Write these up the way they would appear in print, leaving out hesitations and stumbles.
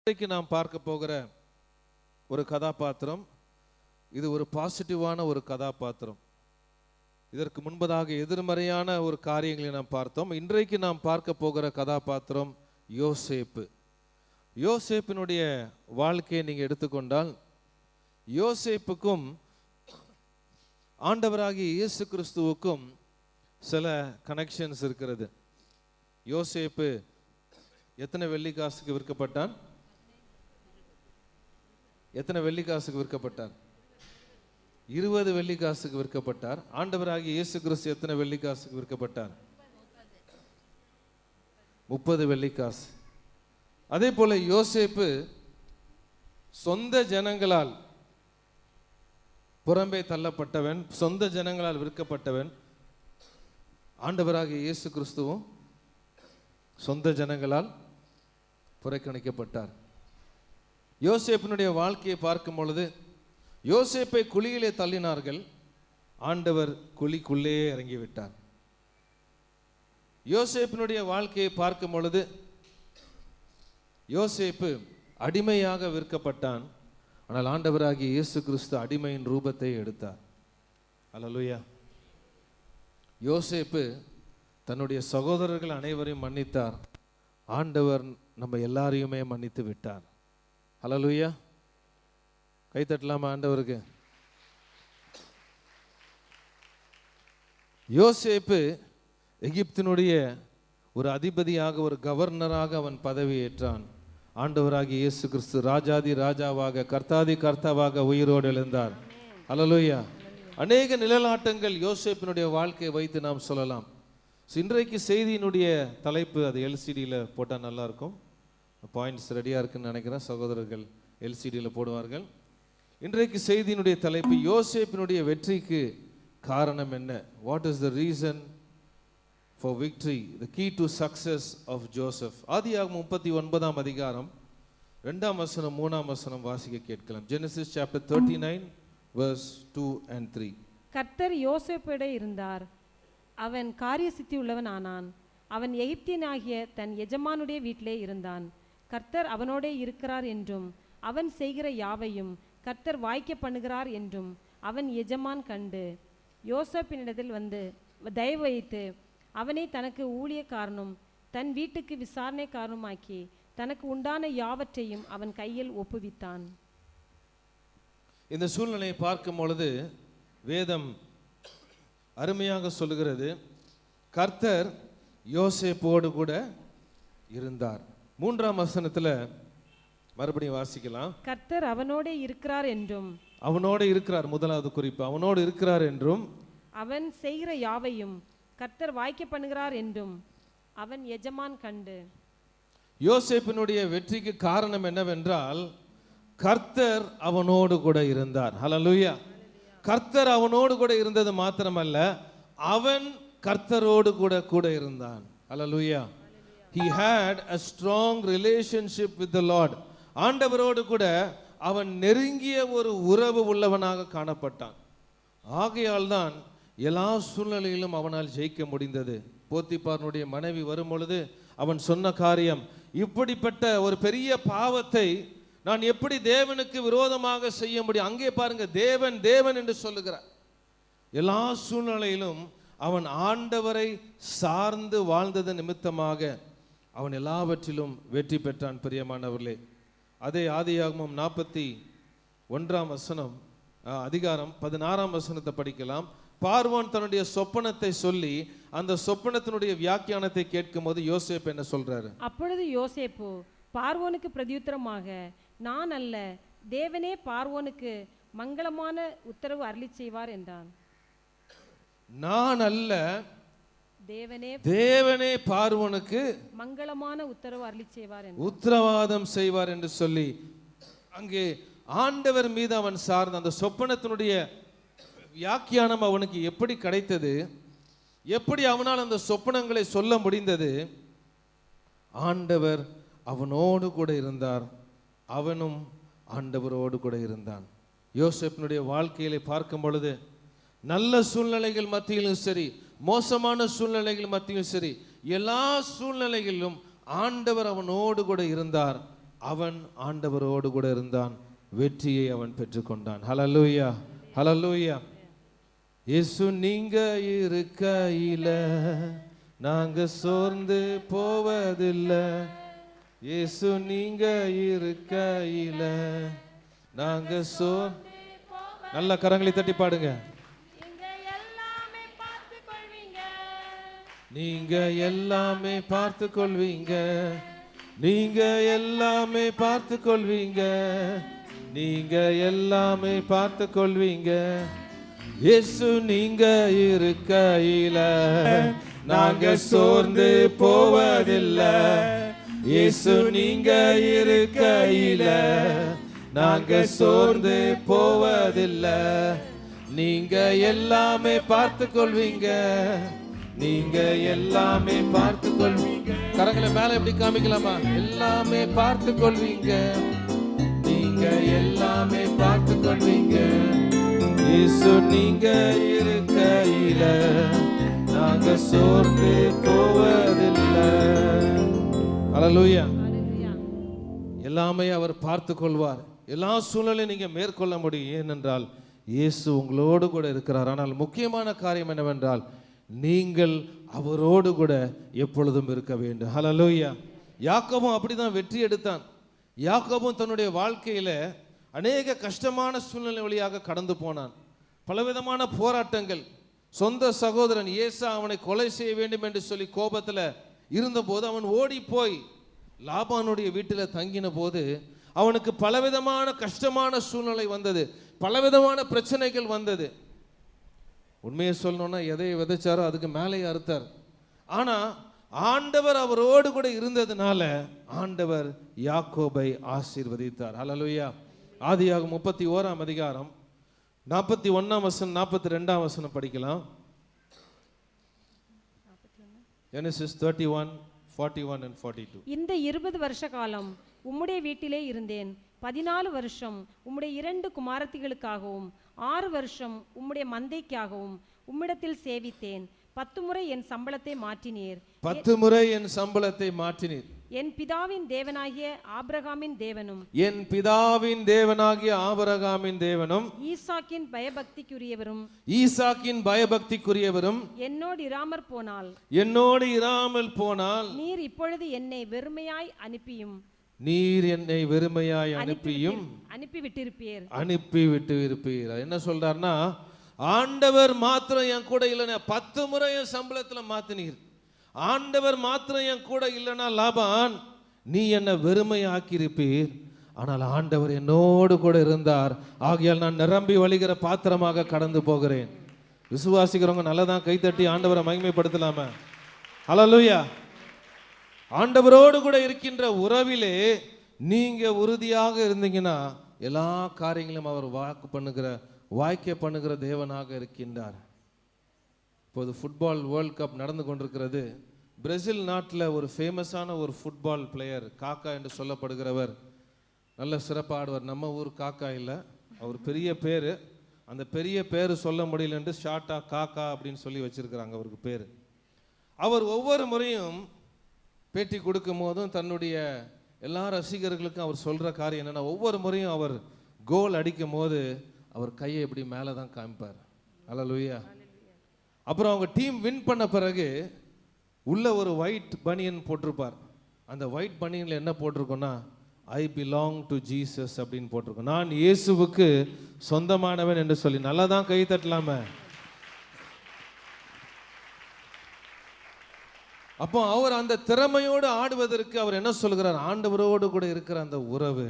இன்றைக்கு நாம் பார்க்க போகிற ஒரு கதாபாத்திரம், இது ஒரு பாசிட்டிவான ஒரு கதாபாத்திரம். இதற்கு முன்பதாக எதிர்மறையான ஒரு காரியங்களை நாம் பார்த்தோம். இன்றைக்கு நாம் பார்க்க போகிற கதாபாத்திரம் யோசேப்பு. யோசேப்பினுடைய வாழ்க்கையை நீங்கள் எடுத்துக்கொண்டால், யோசேப்புக்கும் ஆண்டவராகிய இயேசு கிறிஸ்துவுக்கும் சில கனெக்ஷன்ஸ் இருக்கிறது. யோசேப்பு எத்தனை வெள்ளிக்காசுக்கு விற்கப்பட்டான்? எத்தனை வெள்ளிக்காசுக்கு விற்கப்பட்டார்? 20 வெள்ளிக்காசுக்கு விற்கப்பட்டார். ஆண்டவராகிய இயேசு கிறிஸ்து எத்தனை வெள்ளிக்காசுக்கு விற்கப்பட்டார்? 30 வெள்ளிக்காசு. அதே போல யோசேப்பு சொந்த ஜனங்களால் புறம்பே தள்ளப்பட்டவன், சொந்த ஜனங்களால் விற்கப்பட்டவன். ஆண்டவராகிய இயேசு கிறிஸ்துவும் சொந்த ஜனங்களால் புறக்கணிக்கப்பட்டார். யோசேப்பினுடைய வாழ்க்கையை பார்க்கும் பொழுது, யோசேப்பை குழியிலே தள்ளினார்கள், ஆண்டவர் குழிக்குள்ளே இறங்கிவிட்டார். யோசேப்பினுடைய வாழ்க்கையை பார்க்கும் பொழுது, யோசேப்பு அடிமையாக விற்கப்பட்டான். ஆனால் ஆண்டவராகிய இயேசு கிறிஸ்து அடிமையின் ரூபத்தை எடுத்தார். அல்லேலூயா. யோசேப்பு தன்னுடைய சகோதரர்கள் அனைவரையும் மன்னித்தார். ஆண்டவர் நம்ம எல்லாரையுமே மன்னித்து விட்டார். அல்லேலூயா. கை தட்டலாமா ஆண்டவருக்கு? யோசேப்பு எகிப்தினுடைய ஒரு அதிபதியாக, ஒரு கவர்னராக அவன் பதவி ஏற்றான். ஆண்டவராகிய இயேசு கிறிஸ்து ராஜாதி ராஜாவாக, கர்த்தாதி கர்த்தாவாக உயிரோடு எழுந்தார். அல்லேலூயா. அநேக நிழலாட்டங்கள் யோசேப்பினுடைய வாழ்க்கையை வைத்து நாம் சொல்லலாம். இன்றைக்கு செய்தியினுடைய தலைப்பு, அது எல்சிடியில் போட்டால் நல்லா இருக்கும். பாயிண்ட்ஸ் ரெடியாக இருக்குன்னு நினைக்கிறேன். சகோதரர்கள் எல்சிடியில் போடுவார்கள். இன்றைக்கு செய்தியினுடைய தலைப்பு, யோசேப்பினுடைய வெற்றிக்கு காரணம் என்ன? What is the reason for victory, the key to success of Joseph. ஆதியாகமம் 39ஆம் அதிகாரம் 2ஆம் வசனம் 3ஆம் வசனம் வாசிக்க கேட்கலாம். Genesis chapter 39 verse 2 and 3. கர்த்தர் யோசேப்போடு இருந்தார், அவன் காரிய சித்தி உள்ளவன் ஆனான். அவன் எகிப்தியனாகிய தன் எஜமானுடைய வீட்டிலே இருந்தான். கர்த்தர் அவனோடே இருக்கிறார் என்றும் அவன் செய்கிற யாவையும் கர்த்தர் வாய்க்க பண்ணுகிறார் என்றும் அவன் எஜமான் கண்டு யோசேப்பினிடத்தில் வந்து தயவு வைத்து அவனை தனக்கு ஊழியக்காரனும் தன் வீட்டுக்கு விசாரணைக்காரனுமாக்கி தனக்கு உண்டான யாவற்றையும் அவன் கையில் ஒப்புவித்தான். இந்த சூழ்நிலையை பார்க்கும் பொழுது வேதம் அருமையாக சொல்லுகிறது, கர்த்தர் யோசேப்போடு கூட இருந்தார். 3ஆம் வசனத்துல மறுபடியும் வாசிக்கலாம். கர்த்தர் அவனோடே இருக்கிறார் என்றும், அவனோடு இருக்கிறார், முதலாவது குறிப்பு, அவனோடு இருக்கிறார் என்றும் அவன் செய்கிற யாவையும் கர்த்தர் வாய்க்க பண்ணுகிறார் என்றும் அவன் எஜமான் கண்டு. யோசேப்பினுடைய வெற்றிக்கு காரணம் என்னவென்றால், கர்த்தர் அவனோடு கூட இருந்தார். ஹல்லேலூயா. கர்த்தர் அவனோடு கூட இருந்தது மாத்திரமல்ல, அவன் கர்த்தரோடு கூட இருந்தான். ஹல்லேலூயா. He had a strong relationship with the Lord. ஆண்டவரோடு கூட அவன் நெருங்கிய ஒரு உறவு உள்ளவனாக காணப்பட்டான். ஆகையால் தான் எல்லா சூழ்நிலையிலும் அவனால் ஜெயிக்க முடிந்தது. போத்திபாரனுடைய மனைவி வரும் பொழுது அவன் சொன்ன காரியம், இப்படிப்பட்ட ஒரு பெரிய பாவத்தை நான் எப்படி தேவனுக்கு விரோதமாக செய்ய முடியும்? அங்கே பாருங்க, தேவன் தேவன் என்று சொல்லுகிறார். எல்லா சூழ்நிலையிலும் அவன் ஆண்டவரை சார்ந்து வாழ்ந்தது நிமித்தமாக அவன் எல்லாவற்றிலும் வெற்றி பெற்றான். பிரியமானவர்களே, அதே ஆதியாகமம் 41ஆம் வசனம் அதிகாரம் 16ஆம் வசனத்தை படிக்கலாம். பார்வோன் தன்னுடைய சொப்பனத்தை சொல்லி அந்த சொப்பனத்தினுடைய வியாக்கியானத்தை கேட்கும் போது யோசேப்பு என்ன சொல்றாரு? அப்பொழுது யோசேப்பு பார்வோனுக்கு பிரதியுத்தரமாக, நான் அல்ல, தேவனே பார்வோனுக்கு மங்களமான உத்தரவு அருளி செய்வார் என்றான். நான் அல்ல, தேவனே பார்வோனுக்கு மங்களமான உத்தரவு அருளி செய்வார், உத்தரவாதம் செய்வார் என்று சொல்லி அங்கே ஆண்டவர் மீது அவன் சார்ந்த அந்த சொப்பனத்தினுடைய வியாக்கியானம் அவனுக்கு எப்படி கிடைத்தது, எப்படி அவனால் அந்த சொப்பனங்களை சொல்ல முடிந்தது? ஆண்டவர் அவனோடு கூட இருந்தார், அவனும் ஆண்டவரோடு கூட இருந்தான். யோசேப்பினுடைய வாழ்க்கையிலே பார்க்கும் பொழுது, நல்ல சூழ்நிலைகள் மத்தியிலும் சரி, மோசமான சூழ்நிலைகள் மத்தியிலும் சரி, எல்லா சூழ்நிலைகளிலும் ஆண்டவர் அவனோடு கூட இருந்தார், அவன் ஆண்டவரோடு கூட இருந்தான், வெற்றியை அவன் பெற்றுக்கொண்டான். ஹல்லேலூயா, ஹல்லேலூயா. இயேசு நீங்க இருக்கையில நாங்க சோர்ந்து போவதில்லை. இயேசு நீங்க இருக்கையில நாங்க நல்ல கரங்களை தட்டி பாடுங்க. நீங்க எல்லாமே பார்த்து கொள்வீங்க, நீங்க எல்லாமே பார்த்து கொள்வீங்க, நீங்க எல்லாமே பார்த்து கொள்வீங்க. இயேசு நீங்க இருக்கையில நாங்க சோர்ந்து போவதில்லை. இயேசு நீங்க இருக்கையில நாங்க சோர்ந்து போவதில்லை. நீங்க எல்லாமே பார்த்து கொள்வீங்க, நீங்க எல்லாமே பார்த்து கொள்வீங்க. கரங்களை மேல எப்படி காமிக்கலாமா? எல்லாமே பார்த்து கொள்வீங்க, நீங்க எல்லாமே பார்த்து கொள்வீங்க. இயேசு நீங்க இருக்கையில நாங்க சோர்ந்து போவதில்லை. ஹல்லேலூயா. எல்லாமே அவர் பார்த்து கொள்வார். எல்லா சூழ்நிலையும் நீங்க மேற்கொள்ள முடியும். ஏனென்றால் இயேசு உங்களோடு கூட இருக்கிறார். ஆனால் முக்கியமான காரியம் என்னவென்றால் நீங்கள் அவரோடு கூட எப்பொழுதும் இருக்க வேண்டும். ஹல்லேலூயா. யாக்கோபும் அப்படிதான் வெற்றி எடுத்தான். யாக்கோபும் தன்னுடைய வாழ்க்கையில அநேக கஷ்டமான சூழ்நிலை வழியாக கடந்து போனான். பலவிதமான போராட்டங்கள். சொந்த சகோதரன் ஏசா அவனை கொலை செய்ய வேண்டும் என்று சொல்லி கோபத்தில் இருந்தபோது அவன் ஓடி போய் லாபானுடைய வீட்டில் தங்கின போது அவனுக்கு பலவிதமான கஷ்டமான சூழ்நிலை வந்தது, பலவிதமான பிரச்சனைகள் வந்தது. உண்மையை சொல்லணும்னா எதை விதைச்சாரோ அதுக்கு மேலே அறுத்தார். ஆனால் ஆண்டவர் அவரோடு கூட இருந்ததுனால ஆண்டவர் யாக்கோபை ஆசீர்வதித்தார். ஹல்லேலூயா. ஆதியாகமம் 31ஆம் அதிகாரம் 41ஆம் வசனம் 42ஆம் வசனம் படிக்கலாம். Genesis 31, 41 and 42. இந்த 20 வருஷ காலம் உம்முடைய வீட்டிலே இருந்தேன். 14 வருஷம் உம்முடைய 2 குமாரத்திகளுக்காகவும் 6 வருஷம் உம்முடைய மந்தைக்காகவும் உம்மிடத்தில் சேவித்தேன். 10 முறை என் சம்பளத்தை மாற்றினீர். 10 முறை என் சம்பளத்தை மாற்றினீர். என் பிதாவின் தேவனாகிய ஆபிரகாமின் தேவனும் என் பிதாவின் தேவனாகிய ஆபிரகாமின் தேவனும் ஈசாக்கின் பயபக்திக்குரியவரும் ஈசாக்கின் பயபக்திக்குரியவரும் என்னோடு இராமற் போனால் என்னோடு இராமல் போனால் நீர் இப்பொழுது என்னை வெறுமையாய் அனுப்பியும் நீர் என்னை வெறுமையாய் அனுப்பியும் அனுப்பிவிட்டிருப்பீர். என்ன சொல்றாருன்னா, ஆண்டவர் மாத்திரம் என் கூட இல்லைன்னா 10 முறை என் சம்பளத்துல மாத்தினீர். ஆண்டவர் மாத்திரம் என் கூட இல்லைன்னா லாபான் நீ என்னை வெறுமையாக்கியிருப்பீர். ஆனால் ஆண்டவர் என்னோடு கூட இருந்தார். ஆகையால் நான் நிரம்பி வழிகிற பாத்திரமாக கடந்து போகிறேன். விசுவாசிக்கிறவங்க நல்லதான் கைத்தட்டி ஆண்டவரை மகிமைப்படுத்தலாமா? ஹல்லேலூயா. ஆண்டவரோடு கூட இருக்கின்ற உறவிலே நீங்க உறுதியாக இருந்தீங்கன்னா எல்லா காரியங்களும் அவர் வாய்க்க பண்ணுகிற தேவனாக இருக்கின்றார். இப்போது ஃபுட்பால் வேர்ல்ட் கப் நடந்து கொண்டிருக்கிறது. பிரேசில் நாட்டில் ஒரு ஃபேமஸான ஒரு ஃபுட்பால் பிளேயர் காக்கா என்று சொல்லப்படுகிறவர் நல்ல சிறப்பாடுவார். நம்ம ஊர் காக்கா இல்லை, அவர் பெரிய பேர். அந்த பெரிய பேர் சொல்ல முடியலன்ட்டு ஷார்ட்டா காக்கா அப்படின்னு சொல்லி வச்சிருக்கிறாங்க அவருக்கு பேர். அவர் ஒவ்வொரு முறையும் பேட்டி கொடுக்கும் போதும் தன்னுடைய எல்லா ரசிகர்களுக்கும் அவர் சொல்கிற காரியம் என்னென்னா, ஒவ்வொரு முறையும் அவர் கோல் அடிக்கும் போது அவர் கையை இப்படி மேலே தான் காமிப்பார். ஹல்லேலூயா. அப்புறம் அவங்க டீம் வின் பண்ண பிறகு உள்ள ஒரு ஒயிட் பனியன் போட்டிருப்பார். அந்த ஒயிட் பனியனில் என்ன போட்டிருக்கோன்னா, ஐ பிலாங் டு ஜீசஸ் அப்படின்னு போட்டிருக்கோம். நான் இயேசுவுக்கு சொந்தமானவன் என்று சொல்லி நல்லா தான் கை தட்டலாமே. அப்போ அவர் அந்த திறமையோடு ஆடுவதற்கு அவர் என்ன சொல்கிறார்? ஆண்டவரோடு கூட இருக்கிற அந்த உறவு,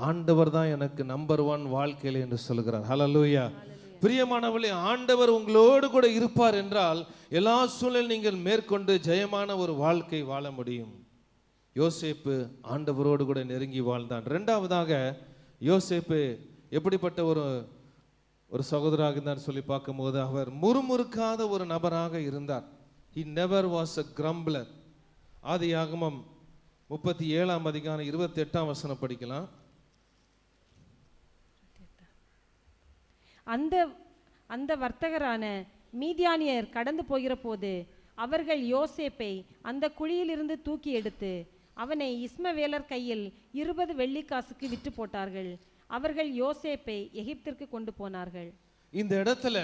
ஆண்டவர் தான் எனக்கு நம்பர் 1 வாழ்க்கையில் என்று சொல்கிறார். ஹல்லேலூயா. பிரியமானவர்களே, ஆண்டவர் உங்களோடு கூட இருப்பார் என்றால் எல்லா சூழலில் நீங்கள் மேற்கொண்டு ஜெயமான ஒரு வாழ்க்கை வாழ முடியும். யோசேப்பு ஆண்டவரோடு கூட நெருங்கி வாழ்ந்தான். 2வதாக யோசேப்பு எப்படிப்பட்ட ஒரு சகோதராக இருந்தார் சொல்லி பார்க்கும்போது அவர் முறுமுறுக்காத ஒரு நபராக இருந்தார். He never was a grumbler. ஆதியாகமம் 37ஆம் அதிகாரம் 28ஆம் வசனம் படிக்கலாம். அந்த வர்த்தகரான மீதியானியர் கடந்து போகிற போது அவர்கள் யோசேப்பை அந்த குழியிலிருந்து தூக்கி எடுத்து அவனை இஸ்மவேலர் கையில் 20 வெள்ளிக்காசுக்கு விற்று போட்டார்கள். அவர்கள் யோசேப்பை எகிப்திற்கு கொண்டு போனார்கள். இந்த இடத்துல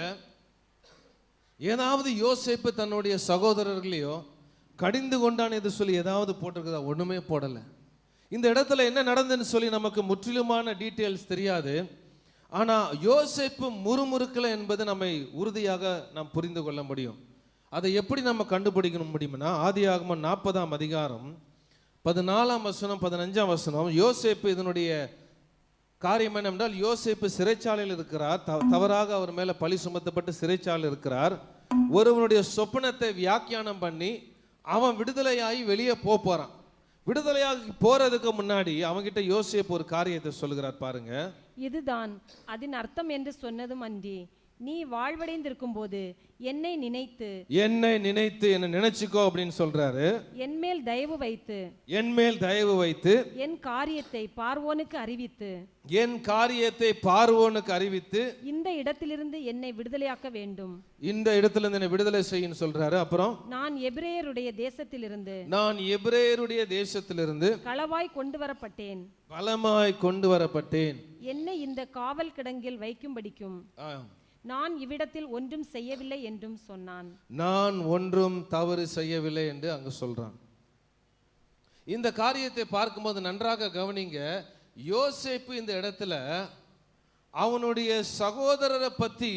ஏதாவது யோசேப்பு தன்னுடைய சகோதரர்களையோ கடிந்து கொண்டான் என்று சொல்லி ஏதாவது போட்டிருக்குதா? ஒண்ணுமே போடல. இந்த இடத்துல என்ன நடந்துன்னு சொல்லி நமக்கு முற்றிலுமான டீட்டெயில்ஸ் தெரியாது. ஆனா யோசேப்பு முறுமுறுக்கல என்பது நம்மை உறுதியாக நாம் புரிந்து கொள்ள முடியும். அதை எப்படி நம்ம கண்டுபிடிக்க முடியும்னா, ஆதியாகமம் 40ஆம் அதிகாரம் 14ஆம் வசனம் 15ஆம் வசனம். யோசேப்பு இதனுடைய காரியம் என்னவென்றால், யோசேப்பு சிறைச்சாலையில் இருக்கிறார். தவறாக அவர் மேல பழி சுமத்தப்பட்டு சிறைச்சாலையில் இருக்கிறார். ஒருவனுடைய சொப்பனத்தை வியாக்கியானம் பண்ணி அவன் விடுதலையாகி வெளியே போறான். விடுதலையாகி போறதுக்கு முன்னாடி அவங்கிட்ட யோசேப்பு ஒரு காரியத்தை சொல்லுகிறார் பாருங்க. இதுதான் அதன் அர்த்தம் என்று சொன்னதும் அன்றி, நீ வாழ்வடைந்திருக்கும் போது என்னை நினைத்து என்னை நினைச்சுக்கோ அப்படின்னு சொல்றாரு. என்மேல் தயவு வைத்து என் காரியத்தை பார்வோனுக்கு அறிவித்து இந்த இடத்திலிருந்து என்னை விடுதலையாக்க வேண்டும். இந்த இடத்திலிருந்து என்னை விடுதலை செய்யும் சொல்றாரு. அப்புறம் நான் எபிரேயருடைய தேசத்திலிருந்து களவாய் கொண்டு வரப்பட்டேன். என்னை இந்த காவல் கிடங்கில் வைக்கும்படிக்கும் நான் இவ்விடத்தில் ஒன்றும் செய்யவில்லை என்றும் சொன்னான். நான் ஒன்றும் தவறு செய்யவில்லை என்று அங்கு சொல்றான். இந்த காரியத்தை பார்க்கும்போது நன்றாக கவனிங்க. யோசேப்பு இந்த இடத்துல அவனுடைய சகோதரரை பத்தி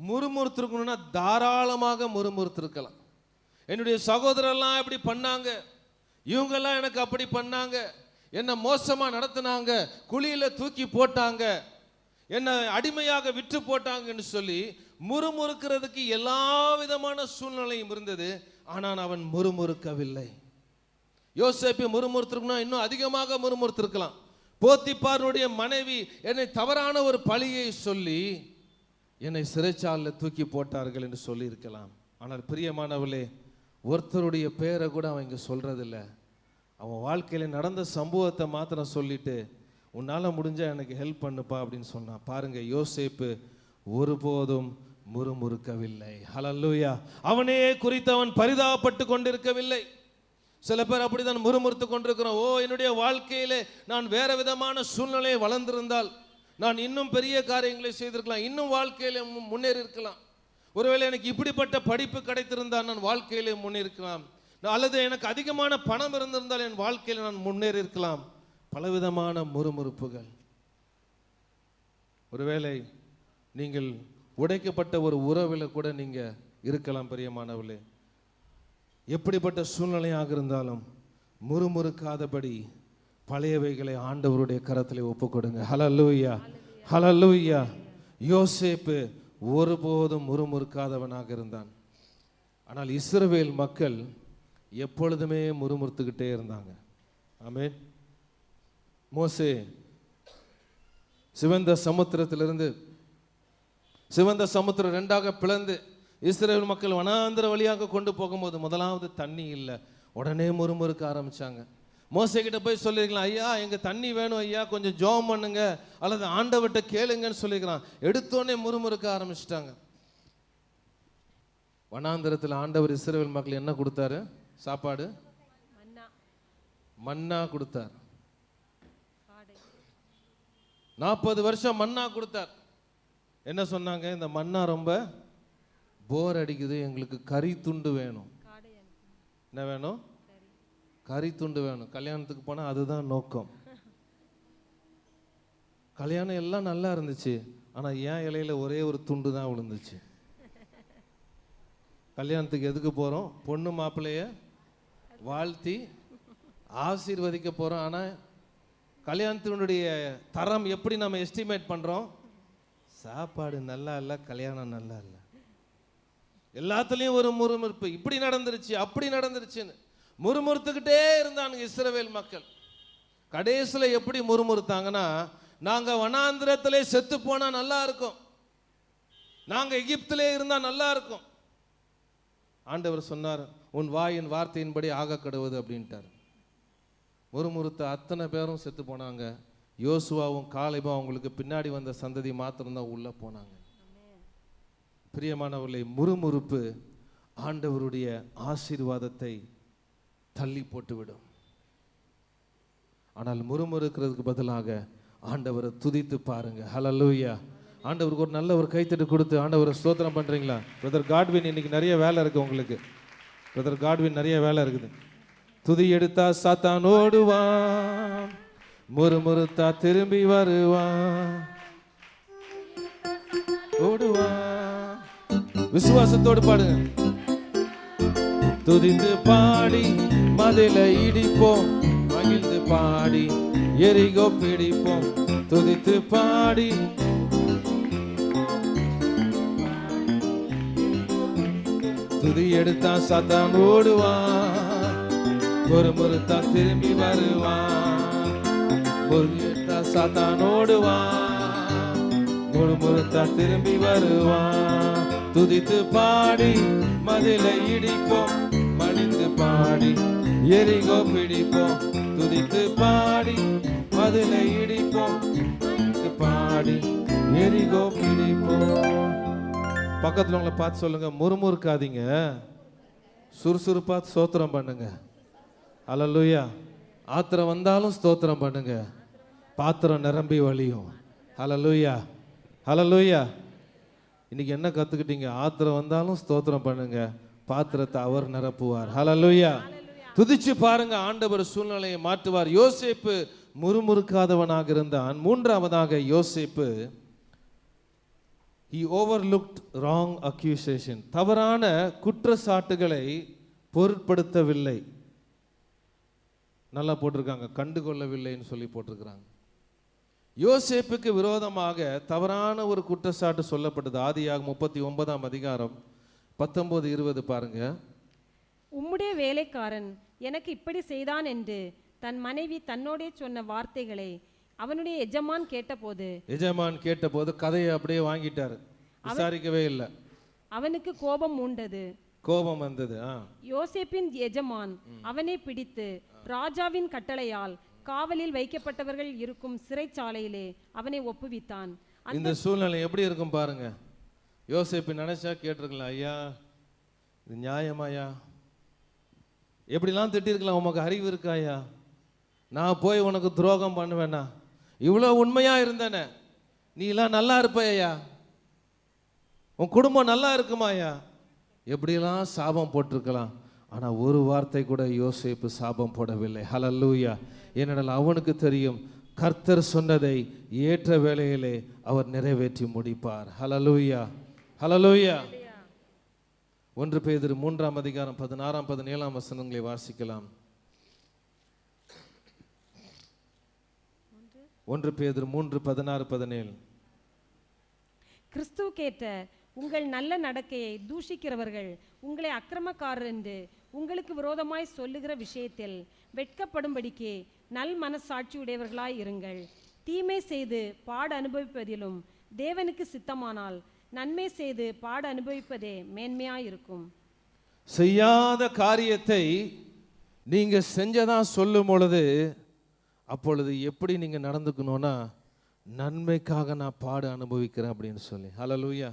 முறுமுறுத்திருக்கணும்னா தாராளமாக முறுமுறுத்திருக்கலாம். என்னுடைய சகோதரர்லாம் எப்படி பண்ணாங்க, இவங்கெல்லாம் எனக்கு அப்படி பண்ணாங்க, என்ன மோசமா நடத்தினாங்க, குழியில தூக்கி போட்டாங்க, என்ன அடிமையாக விற்று போட்டாங்கன்னு சொல்லி முறுமுறுக்கிறதுக்கு எல்லா விதமான சூழ்நிலையும் இருந்தது. ஆனால் அவன் முறுமுறுக்கவில்லை. யோசேப்பு முறுமுறுத்திருக்கணும், இன்னும் அதிகமாக முறுமுறுத்திருக்கலாம். போத்திபாருடைய மனைவி என்னை தவறான ஒரு பழியை சொல்லி என்னை சிறைச்சாலையில் தூக்கி போட்டார்கள் என்று சொல்லி இருக்கலாம். ஆனால் பிரியமானவர்களே, ஒருத்தருடைய பேரை கூட அவன் இங்கே சொல்றதில்லை. அவன் வாழ்க்கையில் நடந்த சம்பவத்தை மாத்திரம் சொல்லிட்டு உன்னால் முடிஞ்சா எனக்கு ஹெல்ப் பண்ணுப்பா அப்படின்னு சொன்னான். பாருங்க, யோசேப்பு ஒருபோதும் முறுமுறுக்கவில்லை. ஹல்லேலூயா. அவனே குறித்து அவன் பரிதாபப்பட்டு கொண்டிருக்கவில்லை. சில பேர் அப்படிதான் முறுமுறுத்து கொண்டிருக்கிறோம். என்னுடைய வாழ்க்கையிலே நான் வேற விதமான சூழ்நிலையை வளர்ந்திருந்தால் நான் இன்னும் பெரிய காரியங்களை செய்திருக்கலாம், இன்னும் வாழ்க்கையில முன்னேறி இருக்கலாம். ஒருவேளை எனக்கு இப்படிப்பட்ட படிப்பு கிடைத்திருந்தால் நான் வாழ்க்கையிலே முன்னேறிக்கலாம், அல்லது எனக்கு அதிகமான பணம் இருந்திருந்தால் என் வாழ்க்கையில் நான் முன்னேறி இருக்கலாம். பலவிதமான முறுமுறுப்புகள். ஒருவேளை நீங்கள் உடைக்கப்பட்ட ஒரு உறவில் கூட நீங்க இருக்கலாம். பிரியமானவர்களே, எப்படிப்பட்ட சூழ்நிலையாக இருந்தாலும் முறுமுறுக்காதபடி பழையவைகளை ஆண்டவருடைய கரத்திலே ஒப்பு கொடுங்க. ஹல்லேலூயா, ஹல்லேலூயா. யோசேப்பு ஒருபோதும் முறுமுறுக்காதவனாக இருந்தான். ஆனால் இஸ்ரவேல் மக்கள் எப்பொழுதுமே முறுமுறுத்துக்கிட்டே இருந்தாங்க. ஆமென். மோசே சிவந்த சமுத்திரம் ரெண்டாக பிளந்து இஸ்ரவேல் மக்கள் வனாந்திர வழியாக கொண்டு போகும்போது முதலாவது தண்ணி இல்லை. உடனே முறுமுறுக்க ஆரம்பிச்சாங்க. மோசே கிட்ட போய் சொல்லிருக்கலாம், ஐயா எங்க தண்ணி வேணும் ஐயா, கொஞ்சம் ஜெபம் பண்ணுங்க அல்லது ஆண்டவர்கிட்ட கேளுங்கன்னு சொல்லிருக்கலாம். எடுத்தோடனே முறுமுறுக்க ஆரம்பிச்சிட்டாங்க. வனாந்திரத்தில் ஆண்டவர் இஸ்ரவேல் மக்கள் என்ன கொடுத்தாரு? சாப்பாடு, மன்னா கொடுத்தார். 40 வருஷம் மன்னா கொடுத்தார். என்ன சொன்னாங்க? இந்த மன்னா ரொம்ப போர் அடிக்குது, எங்களுக்கு கறி துண்டு வேணும். என்ன வேணும்? கறி துண்டு வேணும். கல்யாணத்துக்கு போனா அதுதான் நோக்கம். கல்யாணம் எல்லாம் நல்லா இருந்துச்சு, ஆனா ஏன் இலையில ஒரே ஒரு துண்டு தான் விழுந்துச்சு. கல்யாணத்துக்கு எதுக்கு போறோம்? பொண்ணு மாப்பிள்ளைய வாழ்த்தி ஆசீர்வதிக்க போறோம். ஆனா கல்யாணத்தினுடைய தரம் எப்படி நம்ம எஸ்டிமேட் பண்றோம்? சாப்பாடு நல்லா இல்லை, கல்யாணம் நல்லா இல்லை, எல்லாத்துலயும் ஒரு முறுமுறுப்பு. இப்படி நடந்துருச்சு, அப்படி நடந்துருச்சுன்னு முறுமுறுத்துக்கிட்டே இருந்தானுங்க இஸ்ரவேல் மக்கள். கடைசியில் எப்படி முறுமுறுத்தாங்கன்னா, நாங்க வனாந்திரத்திலே செத்து போனா நல்லா இருக்கும், நாங்க எகிப்திலே இருந்தா நல்லா இருக்கும். ஆண்டவர் சொன்னார், உன் வாயின் வார்த்தையின்படி ஆக கடுவது அப்படின்ட்டார். முறுமுறுத்த அத்தனை பேரும் செத்து போனாங்க. யோசுவாவும் காலேபும் அவங்களுக்கு பின்னாடி வந்த சந்ததி மாத்திரம்தான் உள்ள போனாங்க. பிரியமானவர்களே, முறுமுறுப்பு ஆண்டவருடைய ஆசீர்வாதத்தை தள்ளி போட்டுவிடும். ஆனால் முறுமுறுக்கிறதுக்கு பதிலாக ஆண்டவரை துதித்து பாருங்க. ஹல்லேலூயா. ஆண்டவருக்கு ஒரு நல்ல ஒரு கைத்தட்டு கொடுத்து ஆண்டவரை ஸ்தோத்திரம் பண்றீங்களா? பிரதர் காட்வின், இன்னைக்கு நிறைய வேலை இருக்கு உங்களுக்கு. பிரதர் காட்வின், நிறைய வேலை இருக்குது. துதி எடுத்தா சாத்தான் ஓடுவான், முறுமுறுத்தா திரும்பி வருவான், ஓடுவான். விசுவாசத்தோடு பாடுங்க. துதித்து பாடி மதிலை இடிப்போம், மகிழ்ந்து பாடி எரிகோ பிடிப்போம். துதித்து பாடி துதி எடுத்தா சாத்தான் ஓடுவான், முறுமுறுத்தா திரும்பி வருவான். துதி எடுத்தா சாத்தான் ஓடுவான், முறுமுறுத்தா திரும்பி வருவான். துதித்து பாடி மதிலை இடிப்போம், மடிந்து பாடி எரிகோ பிடிப்போம். துதித்து பாடி மதிலை இடிப்போம், மடிந்து பாடி எரிகோ பிடிப்போம். பக்கத்துல உங்களை பார்த்து சொல்லுங்க, முறுமுறுக்காதீங்க, சுறுசுறுப்பா ஸ்தோத்திரம் பண்ணுங்க. ஹல்லேலூயா. ஆத்திரம் வந்தாலும் ஸ்தோத்திரம் பண்ணுங்க, பாத்திரம் நிரம்பி வழியும். ஹல்லேலூயா, ஹல்லேலூயா. இன்னைக்கு என்ன கத்துக்கிட்டீங்க? ஆத்திரம் வந்தாலும் ஸ்தோத்திரம் பண்ணுங்க, பாத்திரத்தை அவர் நிரப்புவார். ஹல்லேலூயா. துதிச்சு பாருங்க, ஆண்டவர் சூழ்நிலையை மாற்றுவார். யோசேப்பு முறுமுறுக்காதவனாக இருந்தான். மூன்றாவதாக யோசேப்பு he overlooked wrong accusation, தவறான குற்றச்சாட்டுகளை பொருட்படுத்தவில்லை. நல்லா போட்டிருக்காங்க, கண்டுகொள்ளவில்லைன்னு சொல்லி போட்டிருக்கிறாங்க. யோசேப்புக்கு விரோதமாக தவறான ஒரு குற்றச்சாட்டு சொல்லப்பட்டது. ஆதியாகமம் 39ஆம் அதிகாரம் 19-20 பாருங்க. உம்முடைய வேலைக்காரன் எனக்கு இப்படி செய்தான் என்று தன் மனைவி தன்னோடே சொன்ன வார்த்தைகளை அவனுடைய எஜமான் கேட்டபோது கதையை அப்படியே வாங்கிட்டாரு, விசாரிக்கவே இல்லை. அவனுக்கு கோபம் மூண்டது, கோபம் வந்தது. யோசேப்பின் எஜமான் அவனை பிடித்து ராஜாவின் கட்டளையால் காவலில் வைக்கப்பட்டவர்கள் இருக்கும் சிறைச்சாலையிலே அவனை ஒப்புவித்தான். இந்த சூழ்நிலை எப்படி இருக்கும் பாருங்க. யோசேப்பு நினைச்சா கேட்டிருக்கலாம், ஐயா இது நியாயமாயா? எப்படிலாம் திட்டிருக்கலாம், உமக்கு அறிவு இருக்காயா? நான் போய் உனக்கு துரோகம் பண்ணுவேனா? இவ்வளோ உண்மையா இருந்தேனே, நீ எல்லாம் நல்லா இருப்பையா? உன் குடும்பம் நல்லா இருக்குமாயா? எப்படிலாம் சாபம் போட்டிருக்கலாம். ஆனா ஒரு வார்த்தை கூட யோசேப்பு சாபம் போடவில்லை. ஹல்லேலூயா. ஏனென்றால் அவனுக்கு தெரியும், கர்த்தர் சொன்னதை ஏற்ற வேளையிலே அவர் நிறைவேற்றி முடிப்பார். ஹல்லேலூயா, ஹல்லேலூயா. 1 பேதுரு 3ஆம் அதிகாரம் 16-17 வசனங்களை வாசிக்கலாம். 1 பேதுரு 3:16-17. கிறிஸ்துவுக்கேற்ற உங்கள் நல்ல நடக்கையை தூஷிக்கிறவர்கள் உங்களை அக்கிரமக்காரர் என்று உங்களுக்கு விரோதமாய் சொல்லுகிற விஷயத்தில் வெட்கப்படும்படிக்கு நல் மனசாட்சியுடையவர்களாய் இருங்கள். தீமை செய்து பாடு அனுபவிப்பதிலும் தேவனுக்கு சித்தமானால் நன்மை செய்து பாடு அனுபவிப்பதே மேன்மையாயிருக்கும். செய்யாத காரியத்தை நீங்க செஞ்சதா சொல்லும் பொழுது, அப்பொழுது எப்படி நீங்க நடந்துக்கணும்னா, நன்மைக்காக நான் பாடு அனுபவிக்கிறேன் அப்படின்னு சொல்லி. ஹல்லேலூயா.